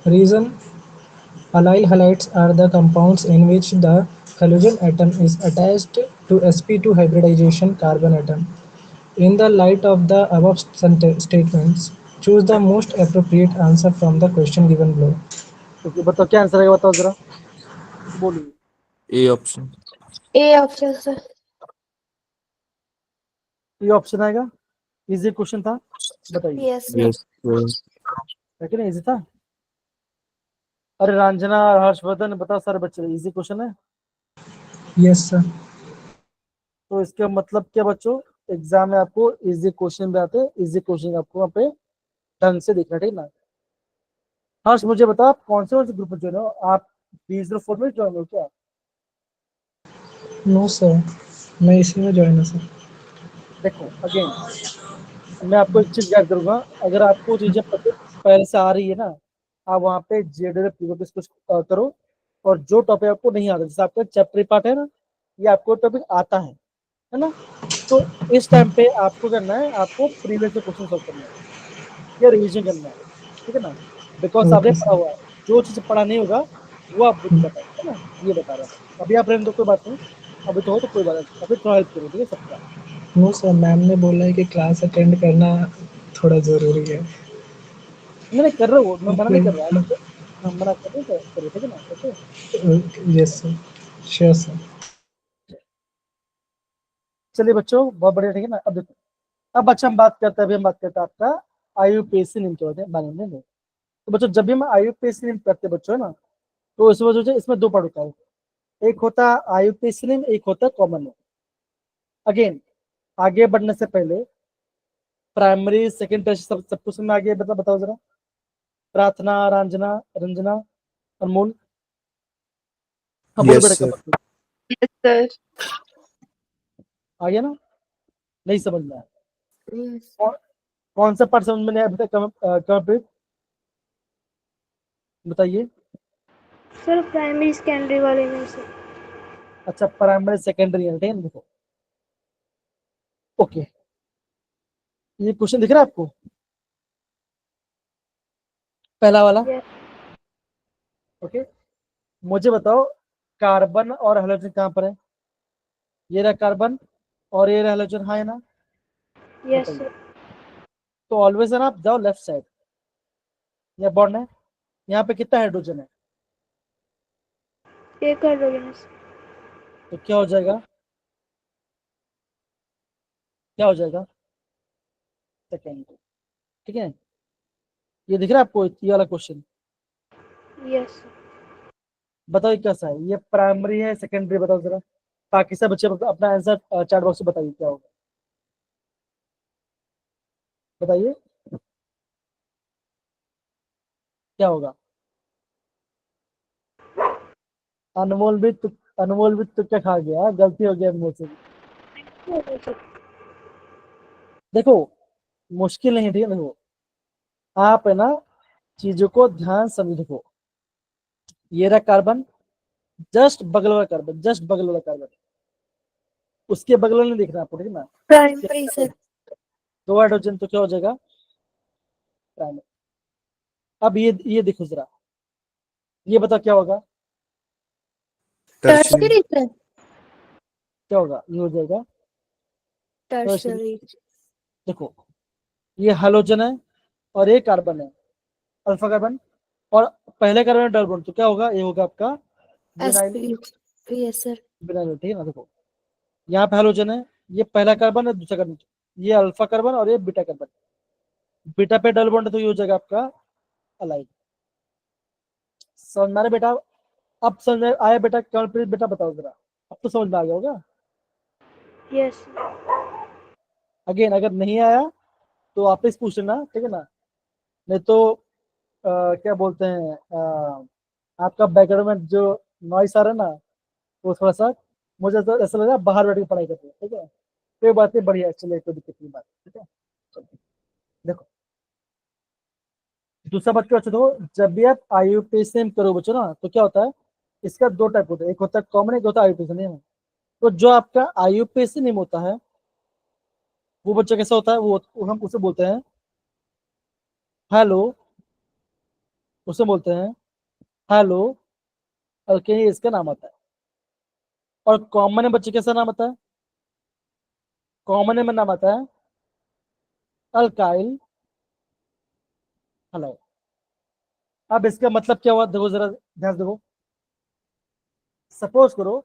Reason: allyl halides are the compounds in which the halogen atom is attached to sp2 hybridization carbon atom. In the light of the above statements, choose the most appropriate answer from the question given below. Okay बताओ क्या answer है, बताओ जरा, बोलिए। A option. A option, sir. ये option आएगा, easy question था, बताइए। Yes, sir. Yes, sir. है कि नहीं, इजी था? अरे रंजना और हर्षवर्धन बताओ, सारे बच्चे इजी क्वेश्चन है। Yes, sir. तो इसका मतलब क्या बच्चों, एग्जाम में आपको इजी क्वेश्चन भी आते हैं, इजी क्वेश्चन आपको वहाँ पे ढंग से देखना, ठीक ना? हर्ष मुझे बताओ, आप कौन से ग्रुप में ज्वाइन हो? आप B04 में ज्वाइन हो क्या? No, sir. मैं इसी में ज्वाइन हूँ सर। देखो अगेन, मैं आपको एक चीज याद करूंगा, अगर आपको चीजें पहले से आ रही है ना, आप वहाँ पे कुछ करो, और जो टॉपिक आपको नहीं आता, जैसे आपका चैप्टर पार्ट है ना, ये आपको टॉपिक आता है ना, तो इस टाइम पे आपको करना है, आपको प्रीवियस क्वेश्चन सॉल्व करना है या रिवीजन करना है, ठीक है ना? बिकॉज आपने ओके पढ़ा सर। हुआ है, जो चीज पढ़ा नहीं होगा वो आप मुझे बताओ, है ना? ये बता रहा हूँ, अभी आप रहने दो, कोई बात नहीं, अभी तो हो तो कोई बात नहीं, अभी थोड़ा हेल्प करो, ठीक है सबका। नो सर, मैम ने बोला है कि क्लास अटेंड करना थोड़ा ज़रूरी है। नहीं कर रहे हो, मैं मना नहीं कर रहा, लेकिन हम मना कर रहे हैं, करो, ठीक है ना? Okay, yes sir, sure sir. चलिए बच्चों, बहुत बढ़िया, ठीक है ना? अब देखो, अब बच्चा हम बात करते हैं, अभी हम बात करते हैं आपका IUPAC नियम के बारे में। तो बच्चों जब भी हम IUPAC नियम करते हैं बच्चों, है ना, तो इस वजह से इसमें दो पार्ट होता है, एक होता है IUPAC नियम, एक होता है कॉमन नियम। अगेन, आगे बढ़ने से पहले प्राइमरी सेकंड टेस्ट सब कुछ में आगे बताओ जरा, प्रार्थना, रंजना, रंजना, अनमोल, हाँ बोलो Yes, बेटा, sir. कब यस सर। आ गया ना? नहीं समझ में आया? Yes. कौन सा पार्ट समझ में नहीं आया बेटा, कंप्लीट बताइए। सर प्राइमरी सेकेंडरी वाले में से। अच्छा, प्राइमरी सेकेंडरी है, ठीक है, देखो ओके, ये क्वेश्चन दिख रहा है आपको, पहला वाला? यस। ओके, मुझे बताओ कार्बन और हाइड्रोजन कहाँ पर है? ये रहा कार्बन और ये रहा हाइड्रोजन, हाँ है ना? यस बताइए। सर। तो ऑलवेज है ना, आप जाओ लेफ्ट साइड, यहाँ बॉन्ड है, यहाँ पे कितना हाइड्रोजन है? एक हाइड्रोजन सर। तो क्या हो जाएगा, क्या हो जाएगा? सेकेंड, ठीक है? ये दिख रहा है आपको ये वाला क्वेश्चन? Yes sir. बताओ ये कैसा है, ये प्राइमरी है सेकेंडरी, बताओ जरा, बाकी सब बच्चे अपना आंसर चैट बॉक्स में बताइए क्या होगा, बताइए क्या होगा? अनमोल भी तुक्का खा गया, गलती हो गया अनमोल से भी। देखो मुश्किल नहीं है, ठीक है, देखो आप है ना चीजों को ध्यान से देखो, ये रहा कार्बन, जस्ट बगल वाला कार्बन, जस्ट बगल वाला कार्बन, उसके बगल वाला नहीं देखना आपको, ठीक है ना। Primary sir. दो हाइड्रोजन तो क्या हो जाएगा, प्राइमरी। अब ये देखो जरा, ये बता क्या होगा, टर्शियरी। Tertiary sir. क्या होगा, ये हो जाएगा टर्शरी। देखो, ये हाइड्रोजन है और ये कार्बन है, अल्फा कार्बन, और पहले कार्बन डबल बॉन्ड, तो क्या होगा, ये होगा आपका विनाइल, यस सर। विनाइल, ठीक है ना। देखो यहाँ पे हाइड्रोजन है, ये पहला कार्बन है, दूसरा कार्बन, ये अल्फा कार्बन और ये बीटा कार्बन, बीटा पे डबल बॉन्ड है, तो ये हो जाएगा आपका अलाइड। समझ में आ रहा है बेटा, अब समझ में आया बेटा, कॉन्फ्रेंस बेटा बताओ जरा, अब तो समझ में आ गया होगा। Yes. अगेन अगर नहीं आया तो वापस पूछ लेना, ठीक है ना, नहीं तो क्या बोलते हैं, आपका बैकग्राउंड में जो नॉइस आ रहा है ना, वो थोड़ा सा मुझे तो ऐसा लग रहा है बाहर बैठ के पढ़ाई करते हैं, ठीक है, कोई बात नहीं, बढ़िया, चलिए कोई दिक्कत नहीं बात, ठीक है। चलिए, देखो दूसरा बात क्या, तो जब भी आप आईयूपीएसी करो बच्चों ना, तो क्या होता है, इसका दो टाइप होता है, एक होता है कॉमन, एक होता है आईयूपीएसी नेम। तो जो आपका आईयूपीएसी नेम होता है वो बच्चा कैसा होता है, वो हम उसे बोलते हैं हेलो, उसे बोलते हैं हेलो अल्केन, इसका नाम आता है। और कॉमन में बच्चे कैसा नाम आता है, कॉमन में नाम आता है अल्काइल हलाइड। अब इसका मतलब क्या हुआ, देखो जरा ध्यान से देखो, सपोज करो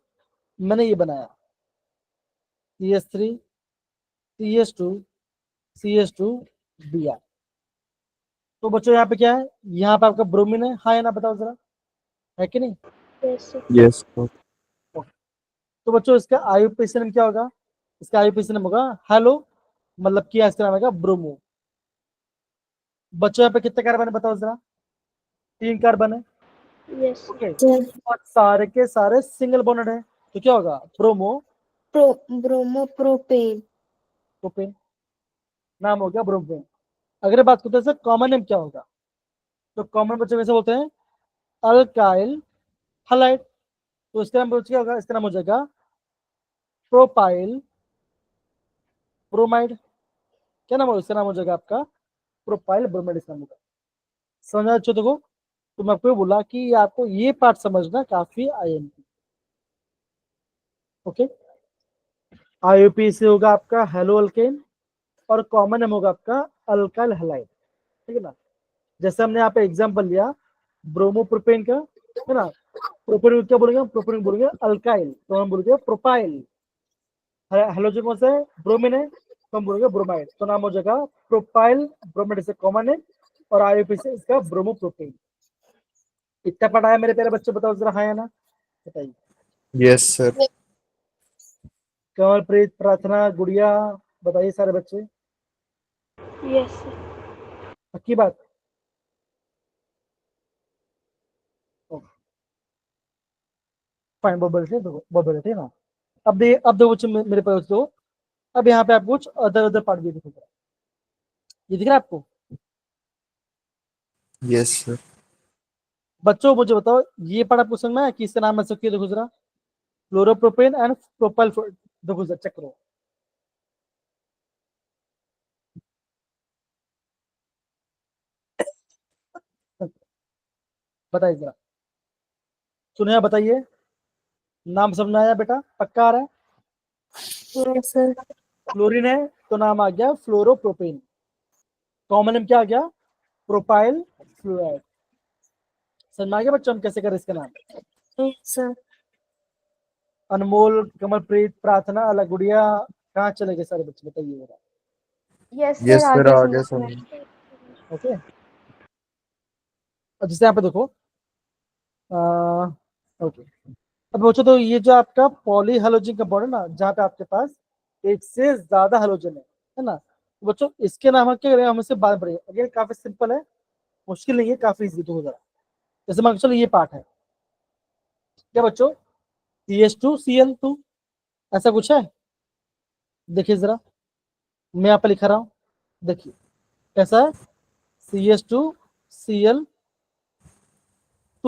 मैंने ये बनाया CH3 CH2 CH2 Br, तो बच्चों यहाँ पे क्या है, यहाँ पे आपका ब्रोमीन है, हाँ या ना बताओ जरा, है कि नहीं। Yes, sir. यस तो बच्चों इसका आईयूपीएसी नेम क्या होगा, इसका आईयूपीएसी नेम होगा हेलो, मतलब क्या इसका नाम होगा ब्रोमो। बच्चों यहाँ पे कितने कार्बन है बताओ जरा, 3 कार्बन है, Yes. ओके, और सारे के सारे सिंगल बॉन्डेड है, तो क्या होगा, ब्रोमो ब्रोमो प्रोपेन। प्रोपेन, नाम हो गया ब्रोमोपेन। अगर बात करते हैं कॉमन नेम क्या होगा, तो कॉमन बच्चे कैसे बोलते हैं अल्काइल हलाइड, तो इसका नाम क्या होगा, इसका नाम हो जाएगा प्रोपाइल ब्रोमाइड, क्या नाम होगा, इसका नाम हो जाएगा आपका प्रोपाइल ब्रोमाइड, इसका नाम होगा। समझा अच्छे देखो, तो मैं आपको ये बोला कि आपको ये पार्ट समझना काफी आईएमपी, ओके। आईयूपी से होगा आपका हेलो अल्केन, और कॉमन नेम होगा आपका अल्काइल हैलाइड, ठीक है ना। जैसे हमने यहाँ पे एग्जांपल लिया ब्रोमोप्रोपेन का, है ना, प्रोपेन क्या बोलेंगे, प्रोपेन बोलेंगे अल्काइल, तो हम बोलेंगे प्रोपाइल, हेलोजन कौन सा है, ब्रोमीन है, तो हम बोलेंगे ब्रोमाइड, तो नाम हो जाएगा प्रोपाइल ब्रोमाइड, इसे कॉमन है, और आईयूपी से इसका ब्रोमोप्रोपेन। इतना पढ़ाया मेरे प्यारे बच्चे, बताओ जरा हाँ या ना, बताइए। Yes sir. कमलप्रीत, प्रार्थना, गुड़िया, बताइए सारे बच्चे, Yes, sir. पक्की बात, फाइन, बहुत बढ़िया, देखो बहुत बढ़िया, ठीक है ना। अब देखो बच्चे मेरे पास दो, अब यहाँ पे आप कुछ अदर पार्ट भी देखो, ये दिख रहा है आपको यस सर। बच्चों, मुझे बताओ ये पार्ट आपको समझ में आया कि इसका नाम है, देखो जरा, फ्लोरोप्रोपेन एंड प्रोपाइल, देखो जरा चेक करो, बताइए जरा, सुनिए बताइए, नाम समझ में आया बेटा, पक्का आ रहा है, यस सर। फ्लोरीन है तो नाम आ गया फ्लोरोप्रोपेन, कॉमन नेम क्या आ गया, प्रोपाइल फ्लोराइड। समझ में आ गया बच्चों हम कैसे करें इसका नाम। Yes sir. अनमोल, कमलप्रीत, प्रार्थना, अलग गुड़िया, कहाँ चले गए सारे बच्चे, बताइए जरा। यस यस सर, सर आगे आगे समझ में समझ। ओके, अब जैसे यहाँ पे देखो, ओके, अब बच्चों तो ये जो आपका पॉली हेलोजन कंपाउंड है ना, जहाँ पे आपके पास एक से ज्यादा हेलोजन है ना, तो बच्चों इसके नाम क्या करेंगे, हम इससे बात पड़ेगा, अगेन काफी सिंपल है, मुश्किल नहीं है, काफी इजी तो हो जरा। जैसे मान के चलो ये पार्ट है क्या बच्चों, CH2Cl2, ऐसा कुछ है, देखिए जरा, मैं यहाँ पे लिखा रहा हूँ, देखिए कैसा है, CH2 Cl2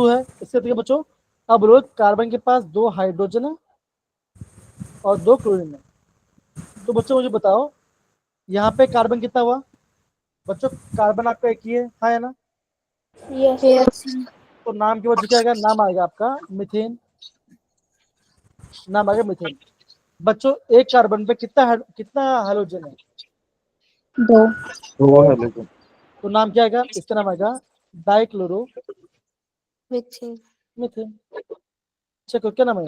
है। इसके ठीक है बच्चों। अब बोलो कार्बन के पास 2 हाइड्रोजन है और 2 क्लोरीन है। तो बच्चों मुझे बताओ यहाँ पे कार्बन कितना हुआ बच्चों? कार्बन आपका एक ही है, हाँ है ना? Yes. Yes. तो नाम की वजह क्या आएगा? नाम आएगा आपका मीथेन, नाम आएगा मीथेन। बच्चों एक कार्बन पे कितना हाइड्रोजन है? 2. दो हाइड्रोजन। तो नाम क्या आएगा? इसका नाम आएगा डाइक्लोरो Methane. मीथेन। चेक क्या नाम है?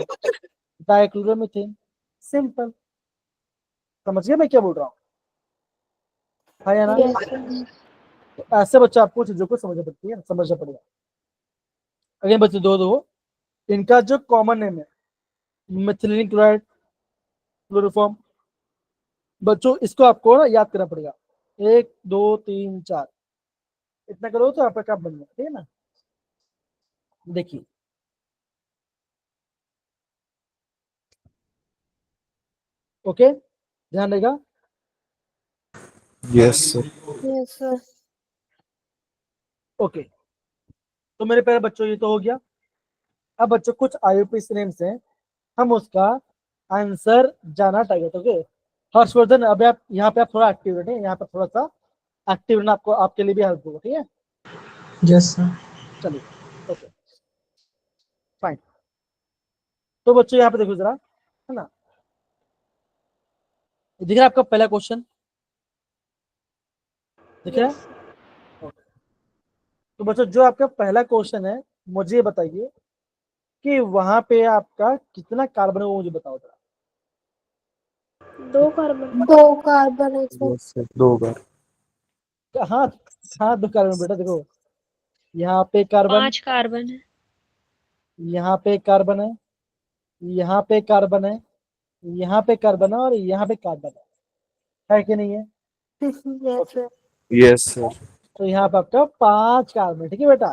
Dichloro methane. सिंपल। समझ गए मैं क्या बोल रहा हूँ? हाँ या ना? Yes. तो ऐसे बच्चे आपको चीजों को समझना पड़ती है, समझना पड़ेगा। अगले बच्चे दो इनका जो कॉमन नेम है मिथिलीन क्लोराइड क्लोरोफॉर्म। बच्चों इसको आपको ना याद करना पड़ेगा। 1 2 3 4 इतना करो तो आपका काम बन गया, ठीक है ना? देखिए ओके, ध्यान देगा। Yes sir. Yes, sir. Okay, तो मेरे प्यारे बच्चों ये तो हो गया। अब बच्चों कुछ आईयूपीएसी नेम्स हैं, हम उसका आंसर जाना टारगेट। ओके हर्षवर्धन, अब आप यहाँ पे आप थोड़ा एक्टिव रहे, यहाँ पे थोड़ा सा एक्टिव रहना आपको आपके लिए भी हेल्प होगा, ठीक है? Yes, sir. चलिए ओके फाइन। तो बच्चों यहाँ पे देखो जरा, है ना? दिख रहा है आपका पहला क्वेश्चन? दिख रहा है? Yes. Okay. तो बच्चों जो आपका पहला क्वेश्चन है, मुझे ये बताइए कि वहां पे आपका कितना कार्बन है वो मुझे बताओ जरा। 2 कार्बन. 2 कार्बन है सर. यस सर, दो बार। हाँ हाँ, 2 कार्बन बेटा। देखो यहाँ पे कार्बन, 5 कार्बन है। यहाँ पे कार्बन है, यहाँ पे कार्बन है, यहाँ पे कार्बन है और यहाँ पे कार्बन है कि नहीं है? Yes, sir. Yes sir. तो यहाँ पे आपका 5 कार्बन, ठीक है बेटा?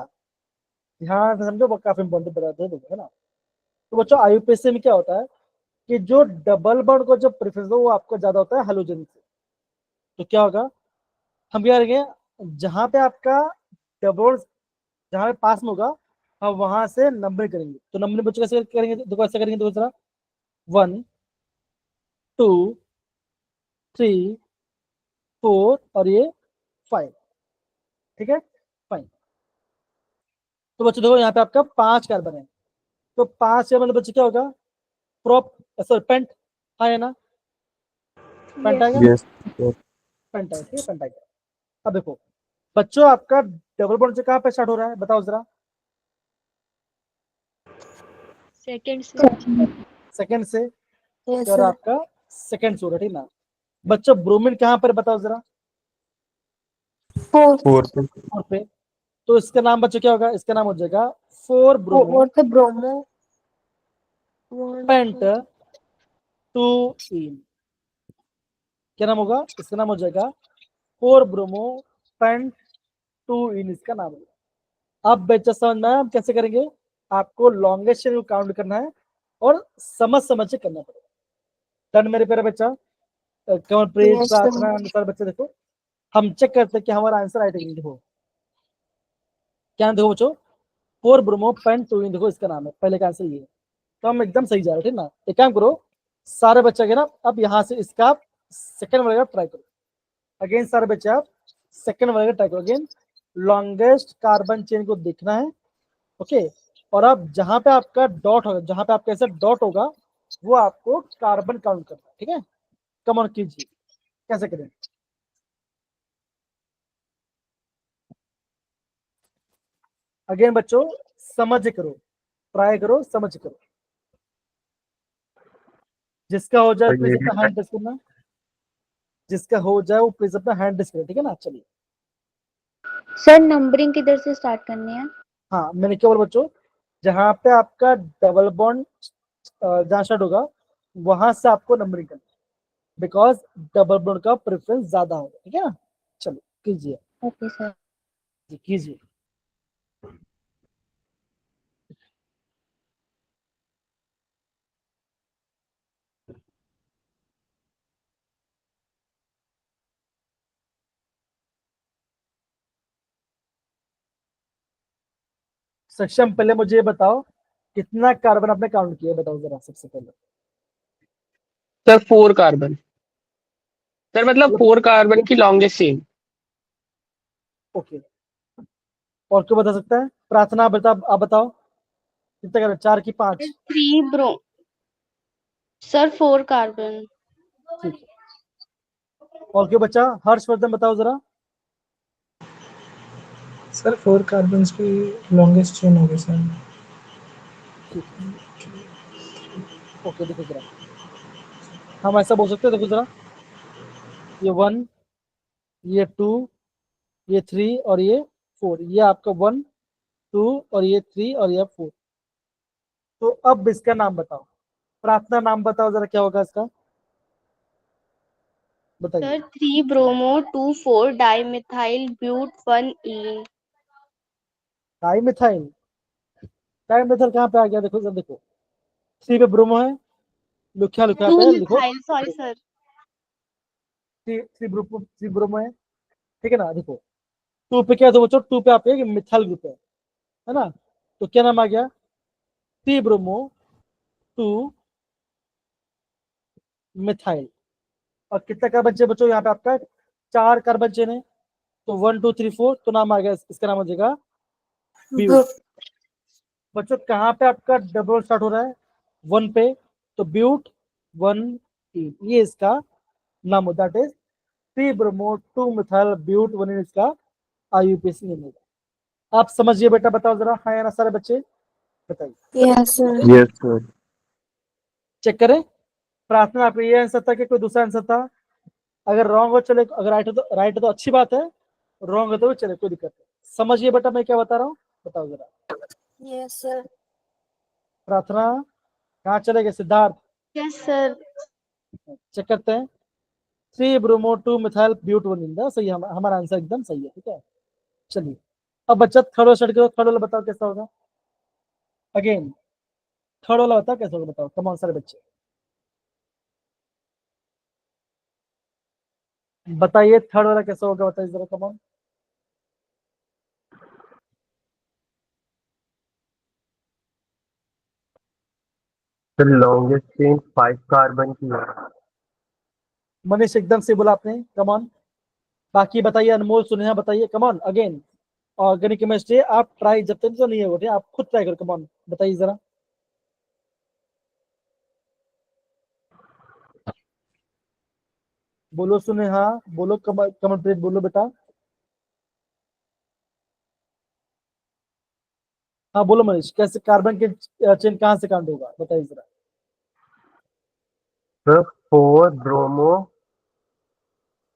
ध्यान से समझो, काफी इंपॉर्टेंट बता दे, है ना? तो बच्चों आईयूपीएसी में क्या होता है कि जो डबल बॉन्ड को जो प्रेफरेंस हो वो आपको ज्यादा होता है हेलोजन से। तो क्या होगा, हम क्या करेंगे, जहां पे आपका डबल जहां पे पास में होगा हम वहां से नंबर करेंगे। तो नंबर बच्चों कैसे करेंगे? देखो ऐसे करेंगे, दूसरा 1 2 3 4 और ये 5, ठीक है? फाइन। तो बच्चों देखो यहाँ पे आपका 5 कार्बन है, तो 5 का मतलब बच्चे क्या होगा? प्रोप सॉरी पेंट, हाँ है ना? Paint Yes. आएगा, यस पेंट आएगा, ठीक है? पेंट आएगा। अब देखो बच्चों आपका डबल बॉन्ड से कहाँ पे स्टार्ट हो रहा है बताओ जरा? सेकंड से। सेकंड से। Yes, और sir. आपका सेकंड से हो रहा है, ठीक ना? बच्चों ब्रोमीन कहाँ पर बताओ जरा? 4. फोर पे। 4 पे। तो इसका नाम बच्चों क्या होगा? इसका नाम हो जाएगा 4 bromo What the bromo? 1 pent 2 two ene. क्या नाम होगा? इसका नाम हो जाएगा 4 ब्रोमो पेंट टू इन, इसका नाम होगा। अब बच्चा समझ में आया हम कैसे करेंगे? आपको लॉन्गेस्ट चेन को काउंट करना है और समझ समझ से करना पड़ेगा। डन मेरे प्यारे बच्चा? कमल प्रीत Yes, sir. प्रार्थना अनुसार बच्चे देखो, हम चेक करते हैं कि हमारा आंसर राइट है कि नहीं। देखो क्या नाम, देखो बच्चों 4 ब्रोमो पेंट टू इन, देखो इसका नाम है, पहले का आंसर ये है। तो हम एकदम सही जा रहे हैं, ठीक ना? एक काम करो, सारे बच्चे के ना अब यहाँ से इसका आप सेकंड वाला ट्राई करो। अगेन सारे बच्चे आप सेकंड वाला ट्राई करो। अगेन लॉन्गेस्ट कार्बन चेन को देखना है, ओके? और अब जहां पे आपका डॉट होगा, जहां पे आपका ऐसा डॉट होगा वो आपको कार्बन काउंट करना है, ठीक है? कम ऑन कीजिए, कैसे करें? अगेन बच्चों समझ करो, ट्राई करो, समझ करो। जिसका हो जाए प्लीज अपना हैंड रेस करना, जिसका हो जाए वो प्लीज अपना हैंड रेस करे, ठीक है ना? चलिए सर नंबरिंग किधर से स्टार्ट करनी है? हाँ, मैंने क्या बोला बच्चों, जहां पे आपका डबल बॉन्ड जहां स्टार्ट होगा वहां से आपको नंबरिंग करना, बिकॉज डबल बॉन्ड का प्रेफरेंस ज्यादा होगा, ठीक है ना? चलो कीजिए, ओके सर. कीजिए। सक्षम, पहले मुझे ये बताओ कितना कार्बन आपने काउंट किया, बताओ जरा सबसे पहले। Sir 4 carbon. सर मतलब 4 कार्बन की लॉन्गेस्ट चेन। ओके, और क्यों बता सकता है? प्रार्थना बता, आप बताओ कितना कार्बन, 4 की 5? 3 ब्रो सर 4 कार्बन। ठीक है, और क्यों बचा? हर्षवर्धन बताओ जरा। सर 4 कार्बन्स की लॉन्गेस्ट चेन होगी सर। ठीक है, ओके, देखो जरा, हम ऐसा बोल सकते हैं, देखो जरा, ये 1, ये 2, ये 3 और ये 4, ये आपका 1 2 और ये 3 और ये 4। तो अब इसका नाम बताओ, प्रार्थना नाम बताओ जरा, क्या होगा इसका, बताइए। Sir 3 bromo 2 4 dimethyl but 1 e. Dimethyl, dimethyl कहाँ पे आ गया? देखो जरा, देखो 3 पे ब्रोमो है, क्या लिखा 2 पे लिखो, मिथाइल सॉरी सर। 3 ब्रोमो है, ठीक है ना? देखो 2 पे क्या है तो बच्चों, 2 पे आप मिथाइल ग्रुप है ना? तो क्या नाम आ गया? 3 ब्रोमो 2 मिथाइल। और कितना कार्बन चेन बच्चों यहाँ पे आपका? 4 कार्बन चेन है, तो 1 2 3 4, तो नाम आ गया, इसका नाम हो जाएगा ब्यूट। बच्चों कहाँ पे आपका डबल स्टार्ट हो रहा है? 1 पे, तो ब्यूट 1 ये इसका नाम होता है, 3 ब्रोमो 2 मिथाइल ब्यूट 1 इसका आईयूपीएसी नेम होगा। आप समझिए बेटा, बताओ जरा, हाँ या ना सारे बच्चे, बताइए। Yes sir. Yes, sir. Check करें, प्रार्थना आपका ये आंसर था कि कोई दूसरा आंसर था? अगर रॉन्ग हो चले, अगर राइट है तो अच्छी बात है, रॉन्ग है तो चले, कोई दिक्कत नहीं। समझिए बेटा मैं क्या बता रहा हूँ, बताओ जरा। Yes sir. प्रार्थना कहाँ चले गए? Siddharth, yes sir. चेक करते हैं। 3 ब्रोमो 2 मिथाइल ब्यूट 1 सही है, हमारा आंसर एकदम सही है, ठीक है। चलिए, अब बच्चा थर्ड वाला स्टार्ट करो, थर्ड वाला बताओ कैसा होगा। अगेन थर्ड वाला बताओ कैसा होगा, बताओ कम ऑन सारे बच्चे, बताइए थर्ड वाला कैसा होगा, बताइए जरा, come on. The longest chain 5 carbon की है। मनीष एकदम से बोला आपने, कम ऑन। बाकी बताइए, अनमोल सुनेहा बताइए, come on again. Organic chemistry आप ट्राई जब तक तो नहीं होते, आप खुद ट्राई करो, कम ऑन बताइए जरा। बोलो सुनेहा, बोलो कमलप्रीत, बोलो बेटा, हाँ बोलो मनीष, कैसे कार्बन के चेन कहाँ से काउंट होगा, बताइए जरा। The 4 ब्रोमो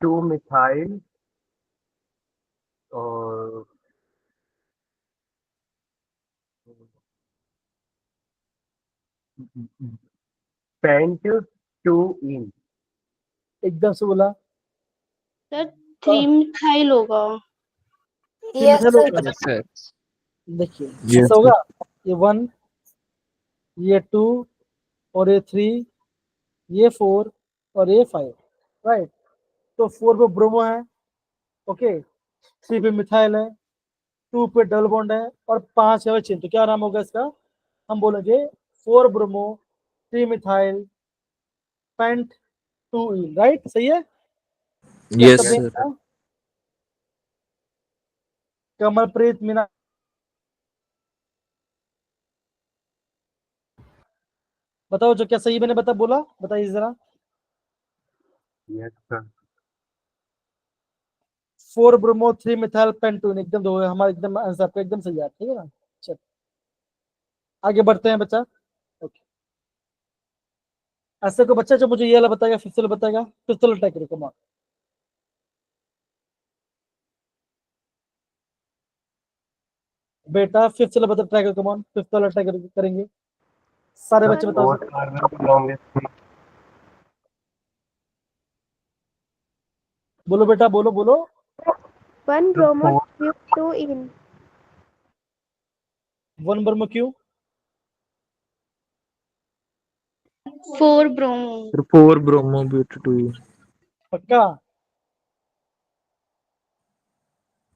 2 मिथाइल और पेंट 2 इन। एकदम से बोला, सर 3 मिथाइल होगा। Yes methyl sir. होगा। Yes, sir. देखिए Yes, ऐसा sir. होगा, ये 1, ये 2 और ये 3, ये 4 और ये 5, राइट? तो 4 पे ब्रोमो है, ओके, 3 पे मिथाइल है, 2 पे डबल बॉन्ड है और 5 है चेन, तो क्या नाम होगा इसका? हम बोलेंगे 4 ब्रोमो 3 मिथाइल पेंट 2 इन, राइट? सही है? क्या Yes, सब sir. है? कमलप्रीत, मीना, बताओ जो क्या सही मैंने बोला, बताइए जरा। Yes, sir. 4 bromo 3 methyl pontoon, एकदम दो हमारा एकदम आंसर आपका एकदम सही है, ठीक है ना? चल आगे बढ़ते हैं बच्चा, ओके। ऐसे को बच्चा जो मुझे ये वाला बताएगा, फिफ्थ वाला बताएगा, फिफ्थ वाला ट्राई करो, कम ऑन बेटा, फिफ्थ वाला बता, ट्राई करो, कम ऑन, फिफ्थ वाला ट्राई करेंगे सारे बच्चे, बताओ 4 जरा। कार्बन की longest chain। बोलो बेटा, बोलो बोलो। 1 The ब्रोमो 4 2 इन। 1 ब्रोमो क्यों? 4 ब्रोमो। 4 ब्रोमो ब्यूट 2। पक्का?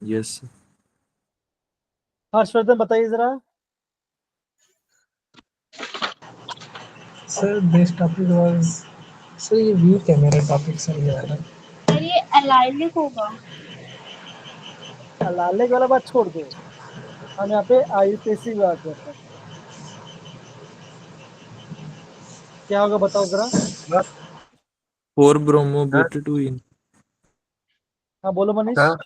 Yes, sir. हर्षवर्धन बताइए जरा, sir this topic was sir ये वीक है मेरा टॉपिक सर ये वाला। सर ये एलाइलिक होगा। लाले वाला बात छोड़ दो, हम यहाँ पे आईयूपीएसी की बात करते हैं। क्या होगा बताओ जरा। 4 ब्रोमो ब्यूटी 2 इन। हाँ बोलो मनीष। सर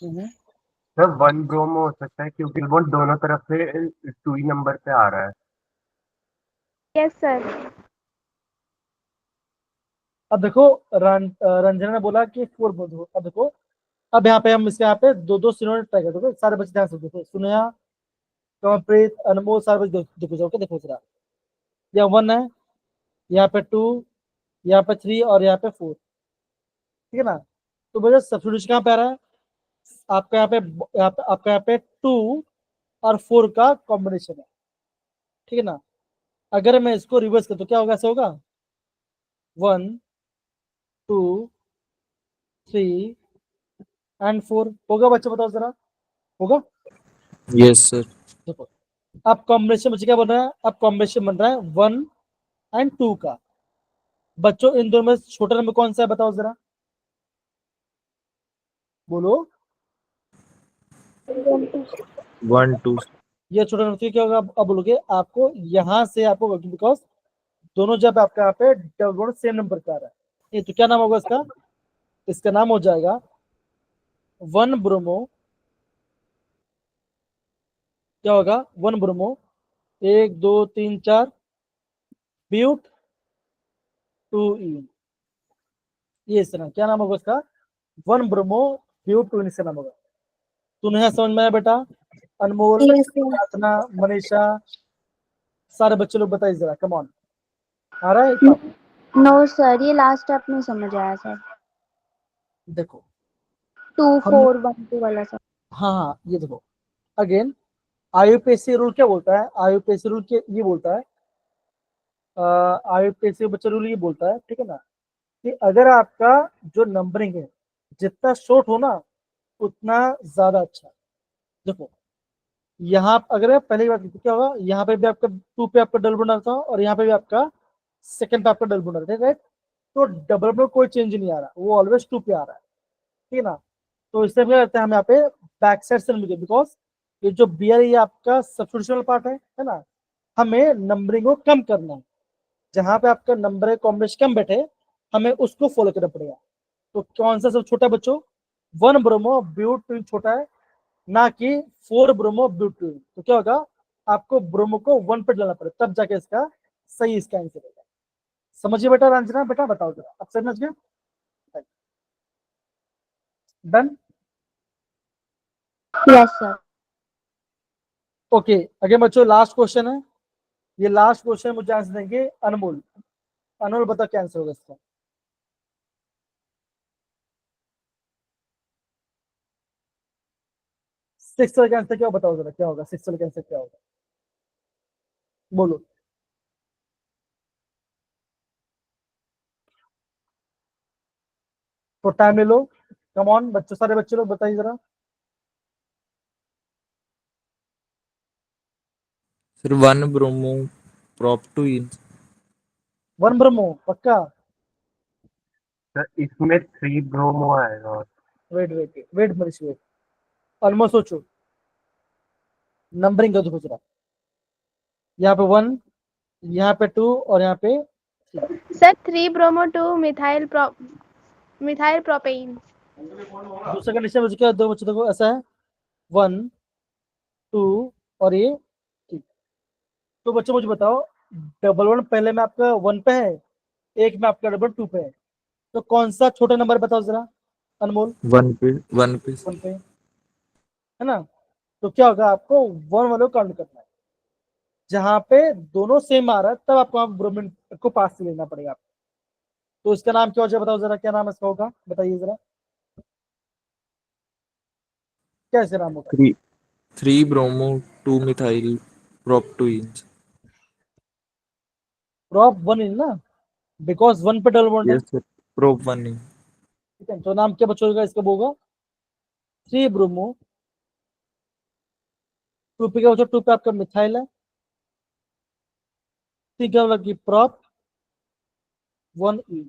हम्म। सर 1 ब्रोमो हो सकता है क्योंकि बॉन्ड दोनों तरफ से 2 ही नंबर पे आ रहा है। Yes sir. अब देखो रंजना ने बोला कि 4 बोल दो। अब देखो, अब यहाँ पे हम इसके यहाँ पे दो दो सिनोनिम ट्राई करते हैं। सारे बच्चे ध्यान से देखो, सुनया, कमलप्रीत, अनमोल, सारे बच्चे देखो जाओ, देखो जरा। यहाँ 1 है, यहाँ पे 2, यहाँ पे 3 और यहाँ पे 4, ठीक है ना। तो बच्चा सब्स्टिट्यूशन कहाँ पे आ रहा है? आपका आपका यहाँ पे 2 और 4 का कॉम्बिनेशन है, ठीक है ना। अगर मैं इसको रिवर्स कर तो क्या होगा? ऐसा होगा 1 2 3 एंड 4 होगा। बच्चे बताओ जरा, होगा? Yes sir. देखो अब कॉम्बिनेशन बच्चे क्या बन रहा है? अब कॉम्बिनेशन बन रहा है 1 एंड 2 का। बच्चों इन दोनों में छोटा नंबर कौन सा है बताओ जरा, बोलो। 1 2। ये छोटा नंबर क्या होगा? अब बोलोगे आपको यहां से आपको, बिकॉज दोनों जब आपका यहाँ पे डबल सेम नंबर का आ रहा है, ये तो क्या नाम होगा इसका? इसका नाम हो जाएगा 1 ब्रोमो। क्या होगा? 1 ब्रोमो 1 2 3 4 ब्यूट 2 इन। ये इसका क्या नाम होगा इसका? 1 ब्रोमो ब्यूट 2 इन इसका नाम होगा। तूने यहाँ समझ में आया बेटा? अनमोल, Yes, sir. प्रार्थना, मनीषा, सारे बच्चे लोग बताइए जरा, कम ऑन। आ रहा है इतना? No, sir. ये लास्ट स्टेप नहीं समझ आया सर। देखो 2 हम 4 1 2 वाला सर। हाँ हाँ, ये देखो अगेन, आईयूपीएसी रूल क्या बोलता है? आईयूपीएसी रूल के ये बोलता है, आईयूपीएसी बच्चा रूल ये बोलता है, ठीक है ना, कि अगर आपका जो नंबरिंग है जितना शॉर्ट हो ना उतना ज्यादा अच्छा। देखो यहाँ अगर मैं पहले की बात करते क्या होगा, यहाँ पे भी आपका 2 पे आपका डबल बना था और यहाँ पे भी आपका सेकंड पे आपका डबल बना था, राइट। तो डबल में कोई चेंज नहीं आ रहा, वो ऑलवेज 2 पे आ रहा है, ठीक है ना। तो इससे क्या करते हैं हम यहाँ पे बैक साइड से मिलेंगे, बिकॉज ये जो बी आर ये आपका सब्स्टिट्यूशनल पार्ट है ना। हमें नंबरिंग को कम करना है, जहां पे आपका नंबर कॉम्बिनेशन कम बैठे हमें उसको फॉलो करना पड़ेगा। तो कौन सा सब छोटा बच्चों? 1 ब्रोमो ब्यूट 2 छोटा है, ना कि 4 ब्रोमो ब्यूट 2। तो क्या होगा? आपको ब्रोमो को 1 पे डालना पड़ेगा, तब जाके इसका सही इसका आंसर होगा। समझिए बेटा? रंजना बेटा बताओ जरा, अब समझ गया? डन? Yes, sir. ओके अगे बच्चों लास्ट क्वेश्चन है। ये लास्ट क्वेश्चन मुझे आंसर देंगे अनमोल। अनमोल बता क्या आंसर होगा इसका? 6 का आंसर क्या बताओ जरा, क्या होगा 6 का आंसर क्या होगा? बोलो। तो टाइम ले लो, कम ऑन बच्चों, सारे बच्चे लोग बताइए जरा। सर 1 ब्रोमो प्रॉप 2 इन। 1 ब्रह्मो पक्का? सर इसमें 3 ब्रोमो आएगा। Wait wait wait Manish wait, almost सोचो, नंबरिंग का देखो जरा। यहाँ पे 1, यहाँ पे 2 और यहाँ पे 3। Sir 3 bromo 2 methyl propane. दूसरा कंडीशन मुझे क्या, दो बच्चों देखो ऐसा है 1 2 और ये 3। तो बच्चों मुझे बताओ, डबल 1 पहले में आपका 1 पे है, एक में आपका डबल 2 पे है, तो कौन सा छोटा नंबर बताओ जरा अनमोल? 1 पे 1 पे। 1 पे है ना। तो क्या होगा? आपको 1 वाले को काउंट करना है, जहां पे दोनों सेम आ रहा है तब आपको ब्रोमीन को पास से लेना पड़ेगा आपको। तो इसका नाम क्या हो जाए बताओ जरा, क्या नाम इसका होगा बताइए जरा, क्या इसका नाम होगा? 3 ब्रोमो 2 मिथाइल प्रॉप 2 इन। प्रॉप 1 इन ना, बिकॉज 1 पे डबल बॉन्ड है, यस सर। प्रॉप 1 इन। ठीक है। तो नाम क्या बच्चों का इसका होगा? 3 ब्रोमो 2 पे क्या बच्चों? 2 पे आपका मिथाइल है, ठीक है, मतलब कि प्रॉप 1E।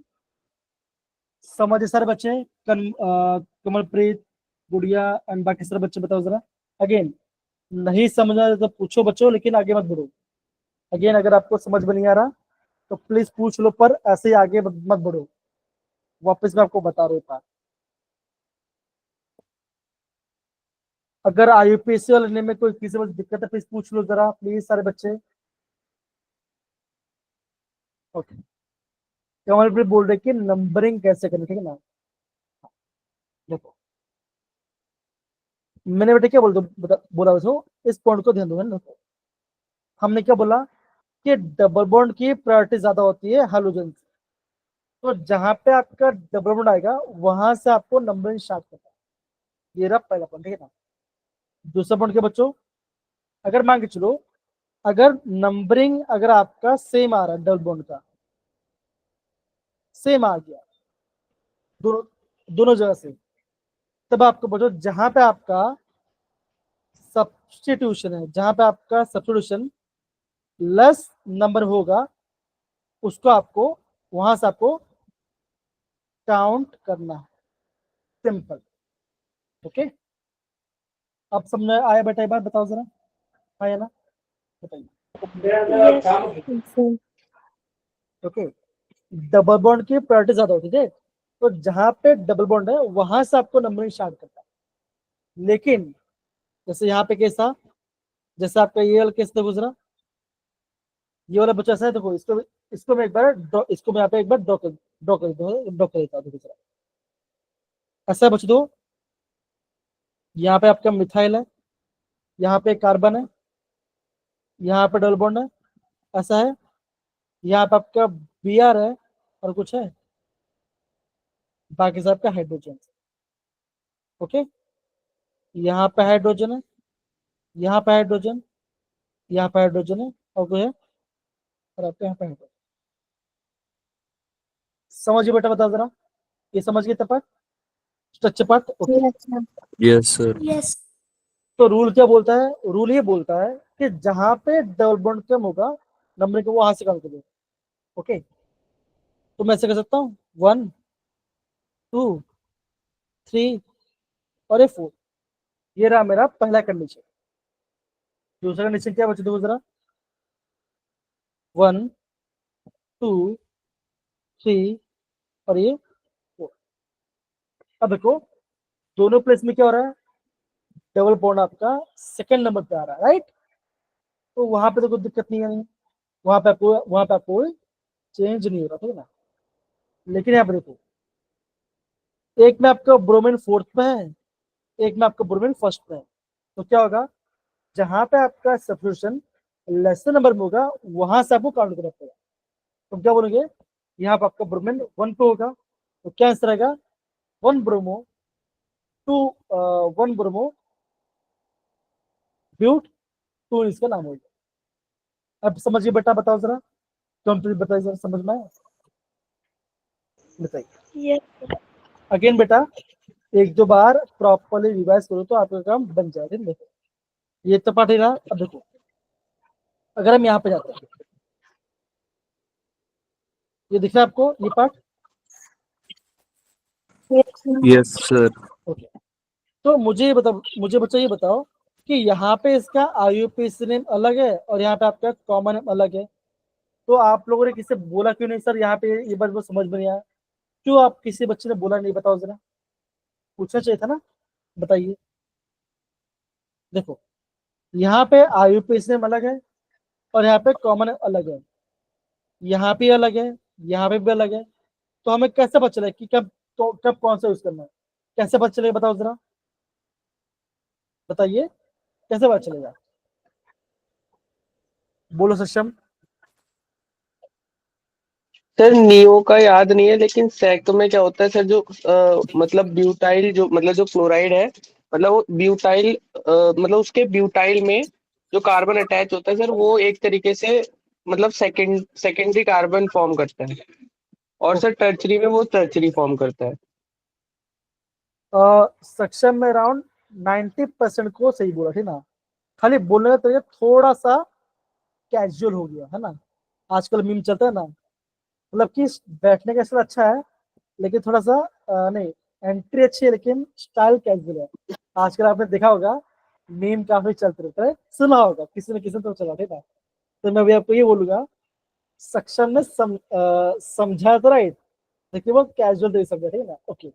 समझे सारे बच्चे? कमलप्रीत, गुड़िया एंड बाकी सारे बच्चे बताओ जरा। अगेन नहीं समझा तो पूछो बच्चों, लेकिन आगे मत बढ़ो। अगेन अगर आपको समझ में नहीं आ रहा तो प्लीज पूछ लो, पर ऐसे ही आगे मत बढ़ो। वापस मैं आपको बता रहा था, अगर IUPAC वाले में कोई किसी में दिक्कत है प्लीज पूछ लो जरा, प्लीज सारे बच्चे। ओके, कमलप्रीत बोल रहे कि नंबरिंग कैसे करें, ठीक है ना। देखो मैंने बेटा क्या बोला उसको, इस पॉइंट को ध्यान दो ना। हमने क्या बोला कि डबल बॉन्ड की प्रायोरिटी ज्यादा होती है हाइड्रोजन से। तो जहां पे आपका डबल बॉन्ड आएगा वहां से आपको नंबरिंग स्टार्ट करना है। ये रहा पहला पॉइंट, ठीक है ना। दूसरा पॉइंट के बच्चों, अगर मान के चलो अगर नंबरिंग अगर आपका सेम आ रहा है, डबल बॉन्ड का सेम आ गया दोनों दोनों जगह से, तब आपको बच्चों जहां पे आपका सब्स्टिट्यूशन है, जहां पे आपका सब्स्टिट्यूशन लेस नंबर होगा, उसको आपको वहां से आपको काउंट करना है। सिंपल। ओके, अब समझ आया बेटा? एक बार बताओ जरा, आया ना? बताइए। Yes. ओके, डबल बॉन्ड की प्रायोरिटी ज्यादा होती है, तो जहां पे डबल बॉन्ड है वहां से आपको नंबरिंग स्टार्ट करता है। लेकिन जैसे यहाँ पे केस था, जैसे आपका ये वाला केस था गुजरा, ये वाला बच्चा ऐसा है, देखो इसको मैं एक बार इसको मैं यहाँ पे एक बार ड्रॉ कर देता हूँ। दूसरा ऐसा बच्चों, दो यहाँ पे आपका मिथाइल है, यहाँ पे कार्बन है, यहाँ पे डबल बॉन्ड है, ऐसा है। यहाँ पे आपका Br है और कुछ है, बाकी सब आपका हाइड्रोजन। ओके, यहाँ पे हाइड्रोजन है, यहाँ पे हाइड्रोजन, यहाँ पे हाइड्रोजन है और कोई है, और आपके यहाँ पे हाइड्रोजन। समझिए बेटा, बताओ जरा, ये समझ गए part, structure part? Okay. Yes sir. Yes. तो रूल क्या बोलता है? रूल ये बोलता है कि जहां पे डबल बॉन्ड कम होगा नंबर को वहां से काउंट करो। ओके, तो मैं ऐसे कर सकता हूँ 1 2 3 और ये 4। ये रहा मेरा पहला कंडीशन। दूसरा कंडीशन क्या बचे? देखो जरा, 1 2 3 और ये 4। अब देखो दोनों प्लेस में क्या हो रहा है, डबल बॉन्ड आपका सेकंड नंबर पे आ रहा है, राइट। तो वहां पे तो कोई दिक्कत नहीं है, वहां पे आपको चेंज नहीं हो रहा, ठीक है ना। लेकिन यहाँ पे देखो, एक में आपका ब्रोमीन फोर्थ पे है, एक में आपका ब्रोमीन फर्स्ट पे है। तो क्या होगा, जहां पे आपका सब्स्टिट्यूशन लेसर नंबर में होगा वहां से आपको काउंट करना पड़ेगा। तो क्या बोलोगे, यहाँ पे आपका ब्रोमीन 1 पे होगा, तो क्या आंसर आएगा, 1 ब्रोमो 2 1 ब्रोमो ब्यूट 2 इसका नाम होगा। अब समझिए बेटा, बताओ जरा, कंप्लीट बताइए जरा, समझ में आया? बताइए। Yes. अगेन बेटा एक दो बार प्रॉपरली रिवाइज करो तो आपका काम बन जाएगा। देखो ये तो पार्ट ही रहा। अब देखो अगर हम यहाँ पे जाते हैं, ये दिख रहा है आपको ये पार्ट? Yes sir. ओके, तो मुझे बच्चा ये बताओ कि यहाँ पे इसका IUPAC नेम अलग है और यहाँ पे आपका कॉमन नेम अलग है। तो आप लोगों ने किसी बोला क्यों नहीं सर यहाँ पे, ये बात मुझे समझ में नहीं आया, क्यों आप किसी बच्चे ने बोला नहीं? बताओ जरा, पूछना चाहिए था ना, बताइए। देखो यहाँ पे IUPAC नेम अलग है और यहाँ पे कॉमन नेम अलग है, यहाँ पे अलग है, यहाँ पे भी अलग है। तो हमें कैसे पता चले कि कब कौन सा यूज करना है? कैसे पता चलेगा बताओ जरा, बताइए कैसे पता चलेगा? बोलो सक्षम। सर नियो का याद नहीं है, लेकिन सैक में क्या होता है सर, जो मतलब ब्यूटाइल, जो मतलब जो क्लोराइड है, मतलब वो ब्यूटाइल मतलब उसके ब्यूटाइल में जो कार्बन अटैच होता है सर, वो एक तरीके से मतलब सेकेंडरी कार्बन फॉर्म करता है, और सर टर्चरी में वो टर्चरी फॉर्म करता है। सक्षम में अराउंड 90% को सही बोला, ठीक ना। खाली बोलने का तरीका थोड़ा सा कैजुअल हो गया है ना, आजकल मीम चलता है ना, मतलब कि बैठने का स्टाइल अच्छा है, लेकिन थोड़ा सा नहीं, एंट्री अच्छी है लेकिन स्टाइल कैजुअल है। आजकल आपने देखा होगा मीम काफी चलते रहता है, सुना होगा किसी न किसी ने तो चला, ठीक है। तो मैं भी आपको ये बोलूंगा, सक्षम ने समझा तो राइट, लेकिन वो कैजुअल दे समझा, ठीक है ना। ओके,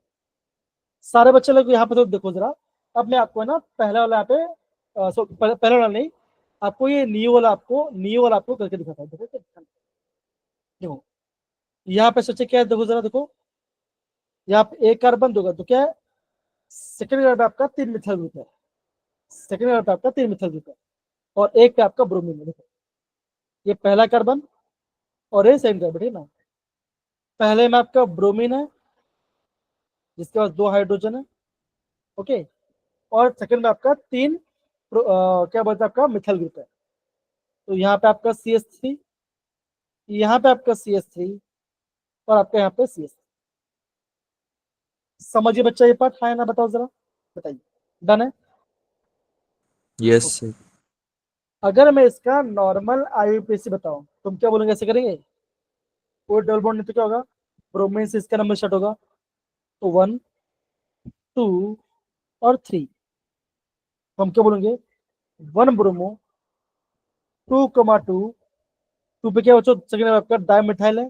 सारे बच्चे लोग यहाँ पे तो देखो जरा। अब मैं आपको है ना पहला वाला यहाँ पे पहला वाला नहीं, आपको ये नियो वाला आपको करके दिखाता हूँ। देखो यहाँ पे सोचे क्या है, देखो जरा देखो, यहाँ पे एक कार्बन होगा तो क्या है, सेकंड कार्बन पे आपका 3 मिथाइल ग्रुप है, सेकंड कार्बन पे आपका 3 मिथाइल ग्रुप है, और एक पे आपका ब्रोमीन है। देखो ये पहला कार्बन और ये सेकंड कार्बन, ठीक है ना। पहले में आपका ब्रोमीन है जिसके पास 2 हाइड्रोजन है, ओके, और सेकंड में आपका 3 क्या बोलते हैं आपका मिथाइल ग्रुप है। तो यहाँ पे आपका CH3, यहाँ पे आपका CH3, और आपका यहाँ पे CH3। समझिए बच्चा ये पार्ट, हाँ ना, बताओ जरा, बताइए। डन है? Yes sir. अगर मैं इसका नॉर्मल IUPAC बताऊं, तुम क्या बोलोगे, ऐसे करेंगे? कोई डबल बॉन्ड नहीं तो क्या होगा, ब्रोमीन से इसका नंबर स्टार्ट होगा, तो 1 2 और 3। हम क्या बोलेंगे, 1 ब्रोमो 2,2, 2 पे क्या बच्चों सेकंड आपका डाइमिथाइल है,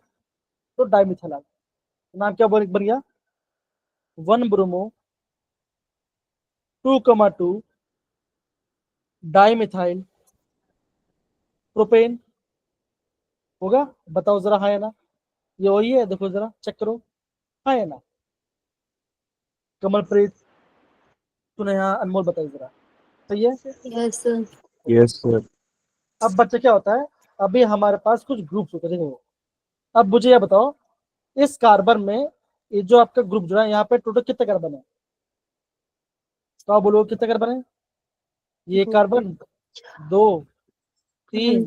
तो डाइमिथाइल आ गया। नाम क्या बन गया, 1 ब्रोमो 2,2 डाइमिथाइल प्रोपेन होगा। बताओ जरा, हाँ या ना? ये वही है, देखो जरा चेक करो, हाँ या ना? कमलप्रीत, तूने यहाँ, अनमोल, बताइए जरा, सही है? Yes sir. Yes sir. अब बच्चा क्या होता है, अभी हमारे पास कुछ ग्रुप्स होते हैं, देखो। अब मुझे ये बताओ, इस कार्बन में ये जो आपका ग्रुप जुड़ा है, यहाँ पे टोटल कितने कार्बन है? तो आप बोलो कितने कार्बन है? ये कार्बन 2 3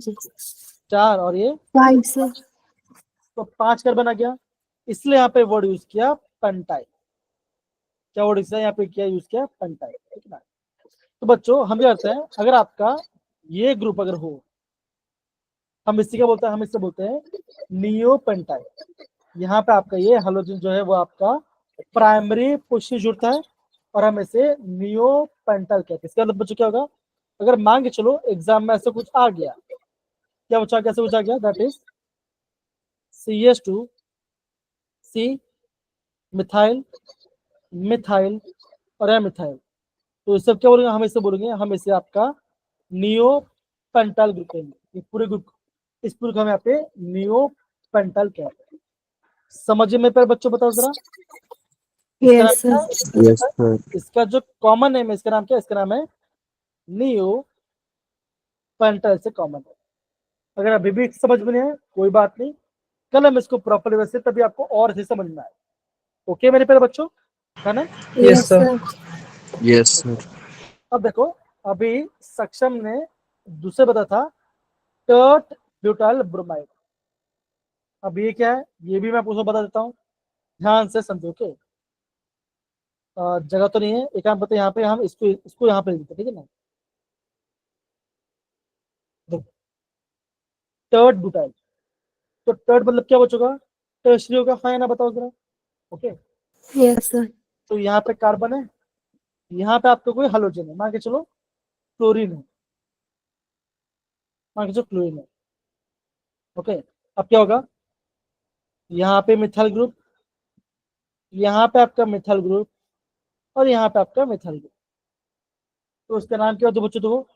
4 और ये 5 सर। तो 5 कार्बन आ गया। इसलिए यहाँ पे वर्ड यूज किया पेंटाइल। क्या वर्ड यहाँ पे किया, यूज किया पेंटाइल, ठीक है ना। तो बच्चों हम क्या करते हैं, अगर आपका ये ग्रुप अगर हो, हम इसी का बोलते हैं, हम इससे बोलते हैं नियोपेंटाइल। यहाँ पे आपका ये हाइड्रोजन जो है वो आपका प्राइमरी पोजिशन जुड़ता है, और हम इसे नियोपेंटाइल कहते हैं। इसका मतलब बच्चों क्या होगा, अगर मान के चलो एग्जाम में ऐसा कुछ आ गया, क्या बच्चा कैसे कुछ आ गया, that is CH2 C methyl methyl और मिथाइल, तो इस सब क्या बोलेंगे, हम इसे बोलेंगे, हम इसे आपका नियोपेंटाइल ग्रुप कहेंगे। ये पूरे ग्रुप, इस पूरे को हम यहाँ पे नियोपेंटाइल कहते हैं। समझिए मेरे प्यारे बच्चों, बताओ जरा। इसका यस नाम सर। क्या है? Yes sir. इसका जो कॉमन नेम है, इसका नाम क्या है, इसका नाम है नियोपेंटाइल से कॉमन है। अगर अभी भी समझ में नहीं है कोई बात नहीं, कल हम इसको प्रॉपर वैसे तभी आपको और अच्छे समझ में आए। ओके मेरे प्यारे बच्चों, है ना? Yes, sir. Yes sir. अब देखो, अभी सक्षम ने दूसरे बताया था टर्ट ब्यूटाइल ब्रोमाइड। अब ये क्या है, ये भी मैं आपको बता देता हूँ, ध्यान से समझो के। जगह तो नहीं है, एक काम पता है, यहाँ पे हम इसको यहाँ पे लिखते, ठीक है ना। टर्ट ब्यूटाइल, तो टर्ट मतलब क्या बचेगा, टर्शरी होगा, हाँ या ना, बताओ जरा। Okay, yes sir. तो यहाँ पे कार्बन है, यहाँ पे आपको कोई हाइड्रोजन है, मान के चलो क्लोरीन है, मान के चलो क्लोरीन है। ओके, अब क्या होगा, यहाँ पे मिथाइल ग्रुप, यहाँ पे आपका मिथाइल ग्रुप, और यहाँ पे आपका मिथाइल ग्रुप। तो उसका नाम क्या होता है बच्चों, देखो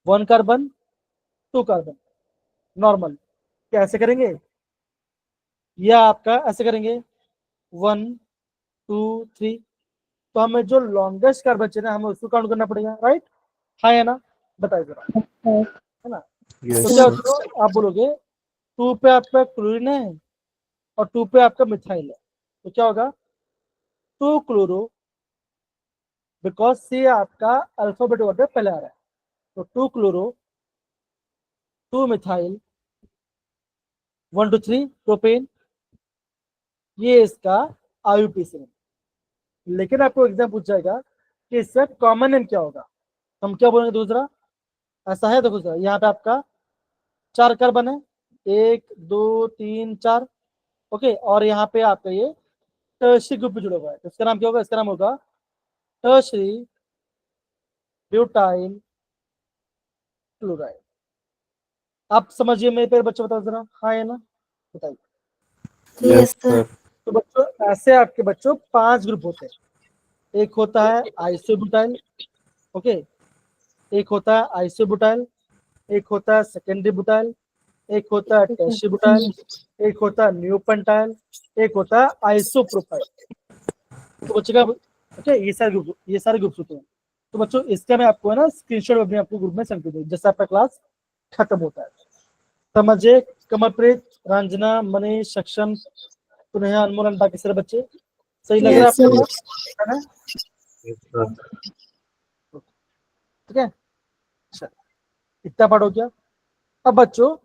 1 कार्बन 2 कार्बन नॉर्मल। कैसे करेंगे, या आपका ऐसे करेंगे 1 2 3, तो हमें जो लॉन्गेस्ट कार्बन चाहिए हमें उसको काउंट करना पड़ेगा, राइट? हाँ या ना, बताइए जरा, है ना। यस तो क्या सर। होगा, आप बोलोगे 2 पे आपका क्लोरीन है और 2 पे आपका मिथाइल है, तो क्या होगा 2 क्लोरो, बिकॉज सी आपका अल्फाबेट ऑर्डर पहले आ रहा है, तो 2 क्लोरो 2 मिथाइल 1 2 3 प्रोपेन, ये इसका IUPAC है। लेकिन आपको एग्जाम पूछ जाएगा कि इसका कॉमन नेम क्या होगा, हम क्या बोलेंगे दूसरा, ऐसा है देखो सर, यहाँ पे आपका 4 कार्बन है, 1 2 3 4, ओके, और यहाँ पे आपका ये टर्शरी ग्रुप भी जुड़ा हुआ है, तो इसका नाम क्या होगा? इसका नाम होगा टर्शरी ब्यूटाइल क्लोराइड। आप समझिए मेरे प्यारे बच्चों, बताओ जरा, हाँ या ना, बताइए। Yes sir. तो बच्चों ऐसे आपके बच्चों 5 ग्रुप होते हैं। एक होता है आइसोब्यूटाइल, ओके, एक होता है आइसोब्यूटाइल, एक होता है सेकेंडरी ब्यूटाइल, एक होता है टर्शियरी ब्यूटाइल, एक होता है न्यूपेंटाइल, एक होता है आइसोप्रोपाइल। तो बच्चों का ओके, ये सारे ग्रुप होते हैं। तो बच्चों इसका मैं आपको है ना स्क्रीनशॉट अपने आपको ग्रुप में सेंड कर दूँ जैसे आपका क्लास खत्म होता है। समझे कमलप्रीत, रंजना, मनीष, सक्षम, पुनः, अनमोल, बाकी सारे बच्चे सही लग रहा है आपको, है ना? ठीक है, चल इतना पढ़ हो गया। अब बच्चों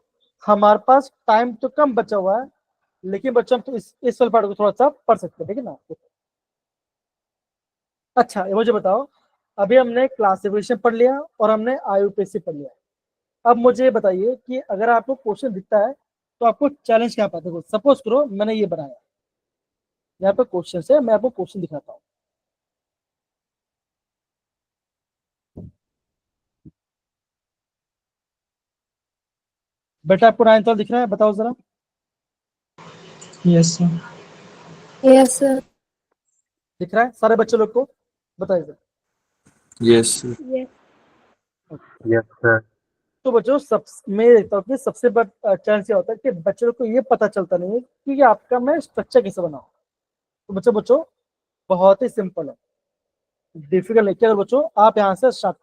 हमारे पास टाइम तो कम बचा हुआ है, लेकिन बच्चों हम तो इस वाले पार्ट को थोड़ा सा पढ़ सकते हैं, ठीक है ना? अच्छा ये मुझे बताओ, अभी हमने क्लासिफिकेशन पढ़ लिया और हमने आईयूपीएसी पढ़ लिया। अब मुझे बताइए कि अगर आपको क्वेश्चन दिखता है तो आपको चैलेंज क्या पाते हो? सपोज करो मैंने ये बनाया, यहाँ पे क्वेश्चन है, मैं आपको क्वेश्चन दिखाता हूँ। बेटा आपको 9th वाला दिख रहा है, बताओ जरा। Yes sir. Yes sir. दिख रहा है सारे बच्चे लोग को? बताइए जरा। Yes yes sir. तो बच्चों मैं देखता हूँ कि सबसे बड़ा चैलेंज क्या होता है कि बच्चों को ये पता चलता नहीं है कि आपका मैं स्ट्रक्चर कैसे बनाऊं। तो बच्चों बहुत ही सिंपल है, डिफिकल्ट नहीं। क्या बच्चों आप यहाँ से स्टार्ट,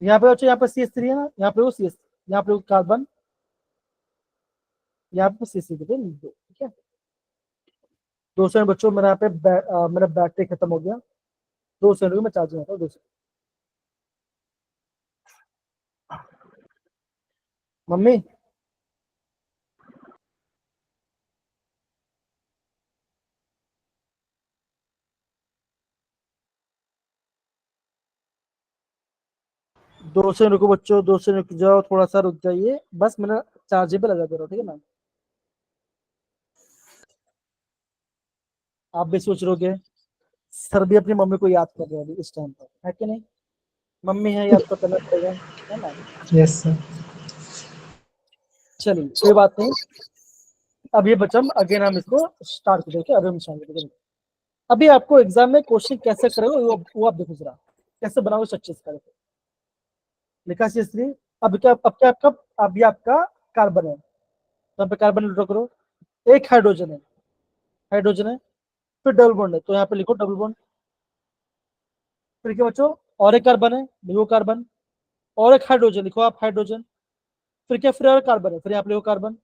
यहाँ पे बच्चों यहाँ पे CH3 है ना, यहाँ पे वो CH, यहाँ पे कार्बन, यहाँ पे CH3 ठीक है। 2 सेकंड बच्चों, मेरा यहाँ पे मेरा बैटरी खत्म हो गया, 2 सेकंड में चार्जिंग आता है, 2 सेकंड। मम्मी 2 सेकंड रुको बच्चों, 2 सेकंड रुक जाओ, थोड़ा सा रुक जाइए, बस मैंने चार्जिंग पे लगा दे रहा हूँ, ठीक है ना? आप भी सोच रहे हो सर भी अपनी मम्मी को याद कर रहे हैं अभी इस टाइम पर, है कि नहीं? मम्मी है, याद तो करना पड़ेगा, है ना? Yes sir. चलिए कोई बात नहीं, अब ये बच्चा अगेन हम इसको स्टार्ट कर देंगे। अभी हम स्टार्ट कर देंगे। अभी आपको एग्जाम में क्वेश्चन कैसे करोगे वो आप देखो जरा, कैसे बनाओगे स्ट्रक्चर का। देखो लिखा CH3, अब ये आपका कार्बन है, तो यहाँ पे कार्बन ड्रॉ करो, एक हाइड्रोजन है, फिर डबल बॉन्ड है, तो यहाँ पे लिखो डबल बॉन्ड। फिर क्या बच्चों, और एक कार्बन है, लिखो कार्बन, और एक हाइड्रोजन, लिखो आप हाइड्रोजन। फिर क्या, फिर और कार्बन है, फिर यहाँ पे लिखो कार्बन।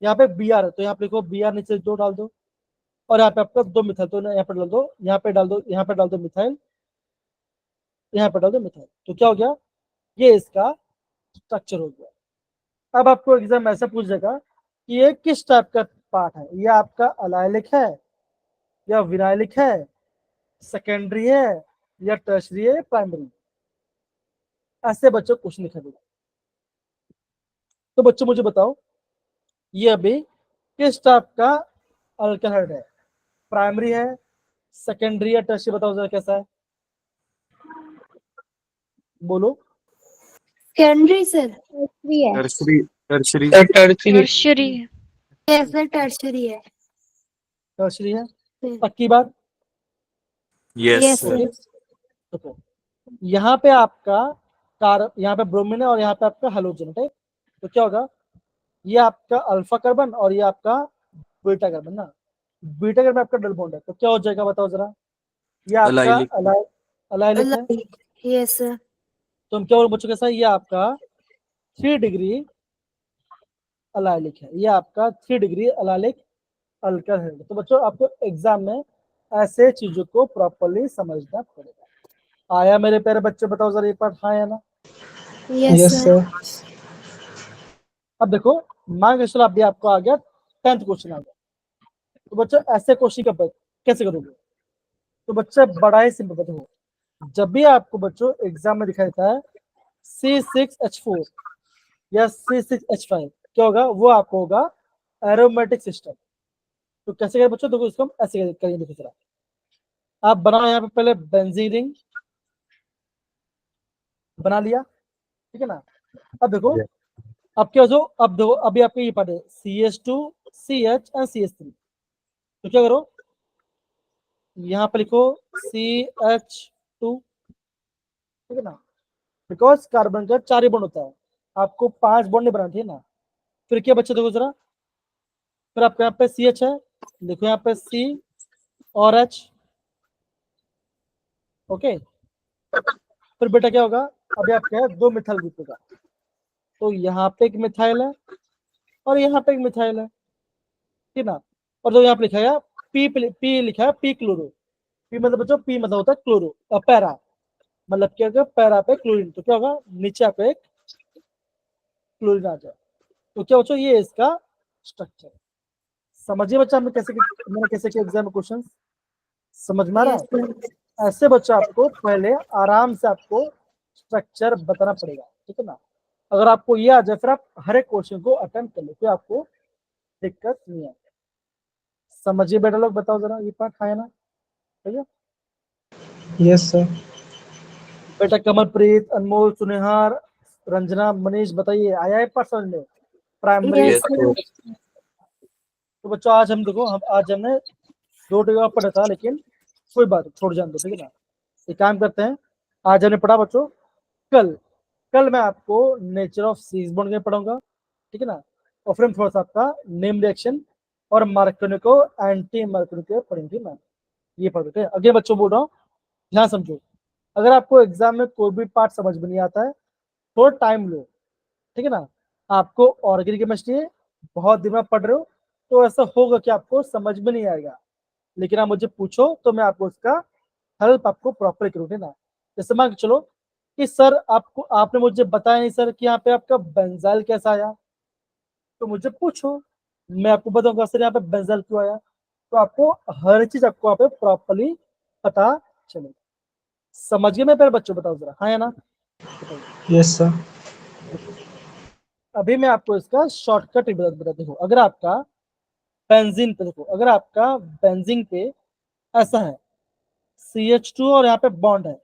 यहाँ पे Br है, तो यहाँ पे लिखो Br, नीचे 2 डाल दो। और यहाँ पे आपका 2 मिथाइल, तो यहाँ पे डाल दो, यहाँ पे डाल दो, यहाँ पे डाल दो मिथाइल, यहाँ पे डाल दो मिथाइल। तो क्या हो गया, ये इसका स्ट्रक्चर हो गया। अब आपको एग्जाम ऐसा पूछ देगा कि ये किस टाइप का पार्ट है, ये आपका अलाइलिक है या विनाइलिक है, सेकेंडरी है या टर्शरी है, प्राइमरी। ऐसे बच्चों क्वेश्चन लिखा देगा। तो बच्चों मुझे बताओ ये अभी किस टाइप का अल्कलहाइड है, प्राइमरी है, सेकेंडरी या टर्शरी? बताओ जरा कैसा है, बोलो। Secondary sir. टर्शरी है। Tertiary tertiary tertiary yes sir, tertiary है। टर्शरी है, पक्की बात? Yes sir. देखो यहाँ पे आपका यहाँ पे ब्रोमीन है और यहाँ पे आपका हेलोजन है, ठीक? तो क्या होगा, ये आपका अल्फा कार्बन और ये आपका बीटा कार्बन ना, बीटा कार्बन आपका डबल बॉन्ड है, तो क्या हो जाएगा बताओ जरा? ये आपका अलाइलिक। अलाइलिक है, यस सर। तो हम क्या बोल बच्चों के साथ, ये आपका 3 डिग्री अलाइलिक है, ये आपका 3 डिग्री अलाइलिक अल्कल है। तो बच्चों आपको एग्जाम में ऐसे चीजों को प्रॉपरली समझना पड़ेगा। आया मेरे प्यारे बच्चे, बताओ जरा एक बार, हाँ या ना? Yes sir. अब देखो मान के चलो अभी आपको आ गया 10th क्वेश्चन आ गया, तो बच्चों ऐसे क्वेश्चन का कैसे करोगे? तो बच्चे बड़ा ही सिंपल देखो, जब भी आपको बच्चों एग्जाम में दिखाई देता है C6H4 या C6H5, क्या होगा, वो आपको होगा एरोमेटिक सिस्टम। तो कैसे करें बच्चों, देखो इसको हम ऐसे करेंगे। देखो जरा, आप बनाओ यहाँ पे पहले बेंजीन रिंग बना लिया, ठीक है ना। अब देखो, अब क्या हो, अब देखो अभी आपको ये पता है CH2 CH एंड CH3। तो क्या करो, यहाँ पे लिखो CH2, ठीक है ना, बिकॉज कार्बन का 4 ही बॉन्ड होता है, आपको 5 बॉन्ड नहीं बनाना, ठीक है ना। फिर क्या बच्चे देखो जरा, फिर आपके यहाँ पे CH है, देखो यहाँ पे C और H, ओके। फिर बेटा क्या होगा, अभी आपके है 2 मिथाइल ग्रुप होगा, तो यहाँ पे एक मिथाइल है और यहाँ पे एक मिथाइल है, ठीक ना। और जो यहाँ पे लिखा है पी लिखा है पी क्लोरो, पी मतलब बच्चों, पी मतलब होता है क्लोरो और पैरा, मतलब क्या होगा, पैरा पे क्लोरीन, तो क्या होगा नीचे पे एक क्लोरीन आ जाए। तो क्या बच्चों, ये इसका स्ट्रक्चर। समझिए बच्चा, मैंने कैसे किया एग्जाम में क्वेश्चन, समझ में आ रहा है। ऐसे बच्चा आपको पहले आराम से आपको स्ट्रक्चर बताना पड़ेगा, ठीक है ना। अगर आपको ये आ जाए, फिर आप हर एक क्वेश्चन को अटेम्प्ट कर लो, फिर आपको दिक्कत नहीं है। समझिए बेटा लोग, बताओ जरा, ये पार्ट आया ना भैया। Yes sir. बेटा कमलप्रीत, अनमोल, सुनेहार, रंजना, मनीष, बताइए आया है पार्ट समझ में, प्राइमरी। Yes sir. तो बच्चों आज हम देखो, आज हमने 2 टॉपिक पढ़ा था, लेकिन कोई बात छोड़ जान दो, ठीक है ना। एक काम करते हैं, आज हमने पढ़ा बच्चों, कल मैं आपको नेचर ऑफ सीज बॉन्ड के पढ़ाऊंगा, ठीक है ना। और फिर हम थोड़ा सा आपका नेम रिएक्शन और मार्कोनिको एंटी मार्कोनिको पढ़ेंगे, ठीक है ना। ये पढ़ते हैं, अगले बच्चों बोल रहा हूँ, ध्यान समझो। अगर आपको एग्जाम में कोई भी पार्ट समझ में नहीं आता है, थोड़ा टाइम लो, ठीक है ना। आपको ऑर्गेनिक केमिस्ट्री बहुत दिन में पढ़ रहे हो, तो ऐसा होगा कि आपको समझ में नहीं आएगा, लेकिन आप मुझे पूछो तो मैं आपको उसका हेल्प आपको प्रॉपर करूँ, ना। जैसे मान के चलो कि सर आपने मुझे बताया नहीं सर कि यहाँ पे आपका बेंजाइल कैसा आया, तो मुझे पूछो, मैं आपको बताऊंगा सर यहाँ पे बेंजाइल क्यों आया। तो आपको हर चीज आपको यहाँ पे प्रॉपरली पता चलेगा। समझ गए मैं पहले बच्चों, बताओ जरा, हाँ या ना, बताइए। Yes sir. अभी मैं आपको इसका शॉर्टकट बता देखो, अगर आपका बेंजीन पे देखो, अगर आपका बेंजीन पे ऐसा है CH2 और यहाँ पे बॉन्ड है,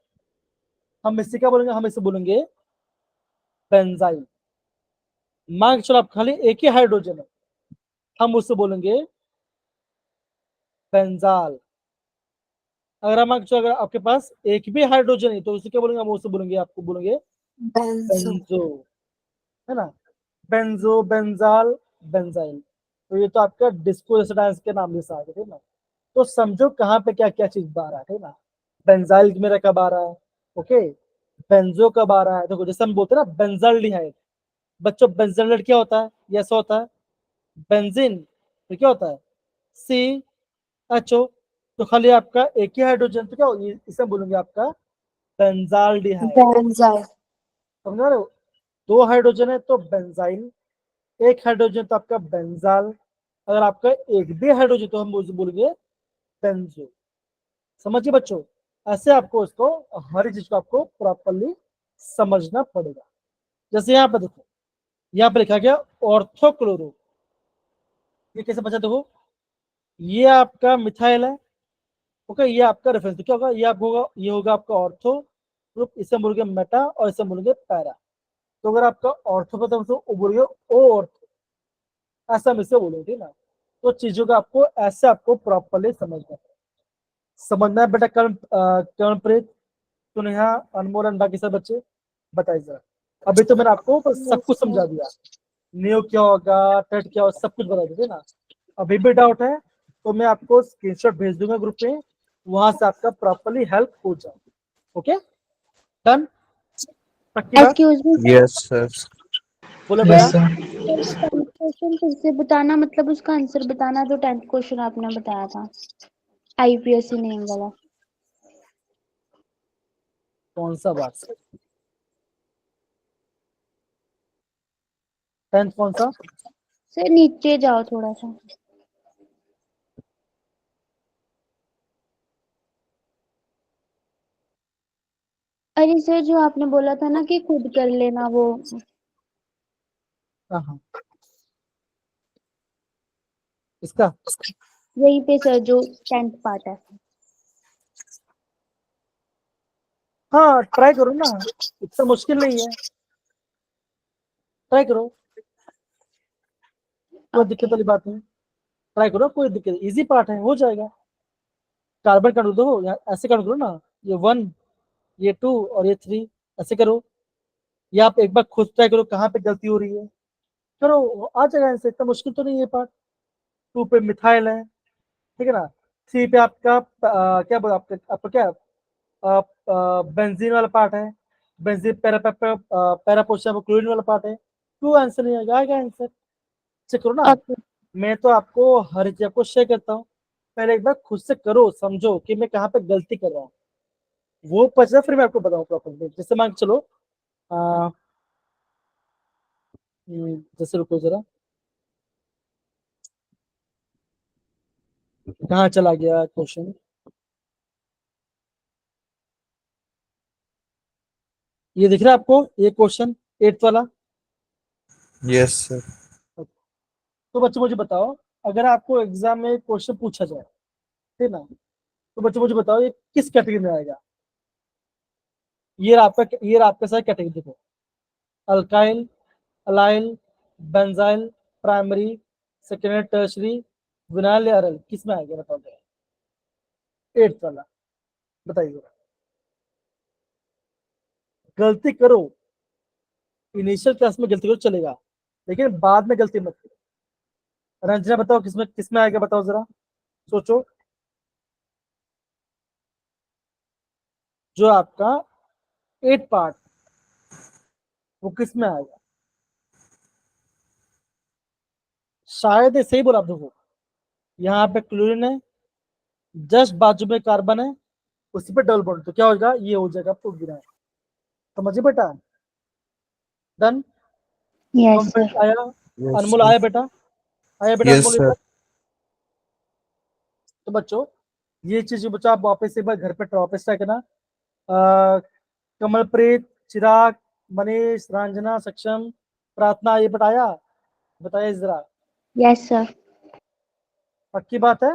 हम इसे क्या बोलेंगे, हम इसे बोलेंगे बेंजाइल। मान के चलो आप खाली एक ही हाइड्रोजन है, हम उससे बोलेंगे बेंजाल। अगर हम अगर आपके पास एक भी हाइड्रोजन है, तो उसे क्या बोलेंगे, हम उससे बोलेंगे, आपको बोलेंगे बेंजो, है ना। Benzo, benzal, benzyl. तो ये तो आपका डिस्को डांस के नाम से आ गया, ठीक ना। तो समझो कहाँ पे क्या क्या चीज आ रहा है, ठीक ना। बेंजाइल मेरा कब आ रहा है, ओके, बेंजो कब आ रहा है। देखो जैसे हम बोलते हैं ना बेंजाल्डिहाइड, बच्चों बेंजाल्डिहाइड क्या होता है, ये ऐसा होता है बेंजीन, तो क्या होता है CHO, तो खाली आपका एक ही हाइड्रोजन, तो क्या इसे बोलेंगे आपका बेंजाल्डिहाइड, समझ रहे हो। 2 हाइड्रोजन है तो बेंजाइल, 1 हाइड्रोजन तो आपका बेंजाल, अगर आपका एक भी हाइड्रोजन तो हम उसे बोलेंगे बेंजो। समझिए बच्चों, ऐसे आपको इसको हर चीज को आपको प्रॉपरली समझना पड़ेगा। जैसे यहाँ पे देखो, यहाँ पे लिखा गया ऑर्थोक्लोरो, ये कैसे बचा, देखो ये आपका मिथाइल है, ओके, ये आपका रेफरेंस, तो क्या होगा, ये आपको होगा, ये होगा आपका ऑर्थो ग्रुप, इसे हम बोलेंगे मेटा और इसे हम बोलेंगे पैरा। तो अगर आपका ऑर्थो पता तो बोलेंगे ओ ऑर्थो, ऐसा हम इसे बोलेंगे, ठीक ना। तो चीजों का आपको ऐसे आपको प्रॉपरली समझना है बेटा। कर्णप्रीत, सुनेहा, अनमोल एंड बाकी सब बच्चे बताइए जरा। अभी तो मैंने आपको सब कुछ समझा दिया, नियो क्या होगा, टेट क्या होगा, सब कुछ बता दिया ना। अभी भी डाउट है तो मैं आपको स्क्रीनशॉट भेज दूंगा ग्रुप में, वहां से आपका प्रॉपरली हेल्प हो जाए, ओके, डन, पक्की बात। Excuse me yes sir. बोलो यस बेटा। सर। क्वेश्चन फिर से बताना, मतलब उसका आंसर बताना जो 10th क्वेश्चन आपने बताया था, IPSC नेम वाला। कौन सा बात, 10th कौन सा, सर नीचे जाओ थोड़ा सा। अरे सर जो आपने बोला था ना कि खुद कर लेना वो। हाँ हाँ इसका यही पे सर जो 10th पार्ट है। हाँ ट्राई करो ना, इतना मुश्किल नहीं है, ट्राई करो, कोई दिक्कत वाली बात नहीं, ट्राई करो, कोई दिक्कत, इजी पार्ट है, हो जाएगा। कार्बन काउंट दो, ऐसे काउंट करो ना, ये 1, ये 2 और ये 3, ऐसे करो, या आप एक बार खुद ट्राई करो कहाँ पे गलती हो रही है, करो आ जाएगा आंसर, इतना मुश्किल तो नहीं है पार्ट। 2 पे मिथाइल है, ठीक है ना, 3 पे आपका क्या बोला, आपका क्या बेंजीन वाला पार्ट है, बेंजीन पैरा पोषण क्लोरीन वाला पार्ट है, 2 आंसर नहीं आएगा, आएगा आंसर, चेक करो ना। ओके मैं तो आपको हर चीज आपको शेयर करता हूँ, पहले एक बार खुद से करो, समझो कि मैं कहाँ पे गलती कर रहा हूँ, वो पता फिर मैं आपको बताऊँ प्रॉपर। जैसे मान के चलो जैसे रुको जरा, कहाँ चला गया क्वेश्चन, ये दिख रहा है आपको, ये क्वेश्चन 8th वाला। Yes sir. तो बच्चों मुझे बताओ, अगर आपको एग्जाम में क्वेश्चन पूछा जाए, ठीक ना, तो बच्चों मुझे बताओ ये किस कैटेगरी में आएगा। ये आपका सारा कैटेगरी देखो, alkyl, allyl, benzyl, primary, secondary, tertiary, vinyl या अरल, किस में आएगा बताओ जरा, 8th वाला, बताइए। गलती करो, इनिशियल क्लास में गलती करो चलेगा, लेकिन बाद में गलती मत करो। रंजना बताओ किसमें आएगा, बताओ जरा, सोचो, जो आपका 8 पार्ट वो किस में आएगा, शायद ये सही बोला आप, देखो यहाँ पे क्लोरीन है, जस्ट बाजू में कार्बन है, उसी पे डबल बॉन्ड, तो क्या होगा, ये हो जाएगा आपको गिरा, समझिए बेटा, डन। Yes sir. आया, यस अनमोल सर। आया बेटा, आया बेटा यस अनमोल सर। इधर। तो बच्चों ये चीज बच्चों आप वापस एक बार घर पे वापस ट्राई करना। कमलप्रीत, चिराग, मनीष, रंजना, सक्षम, प्रार्थना, ये बताया, बताइए जरा, यस सर। पक्की बात है।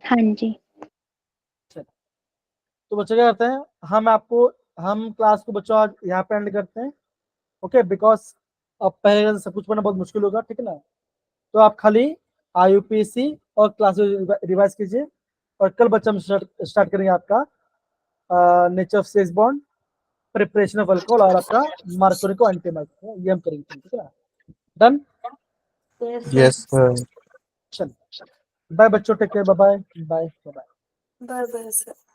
हाँ जी। तो बच्चों क्या करते हैं, हम क्लास को बच्चों आज यहाँ पे एंड करते हैं, ओके, बिकॉज अब पहले सब कुछ पढ़ना बहुत मुश्किल होगा, ठीक है ना। तो आप खाली IUPAC और क्लास रिवाइज कीजिए, और कल बच्चा हम स्टार्ट करेंगे आपका nature of sex bond, preparation of alcohol और आपका मार्कोनिको एंटीमाइको, ये हम करेंगे, ठीक है ना, डन। Yes sir. चल बाय बच्चों, take care, bye bye bye bye. Bye bye sir.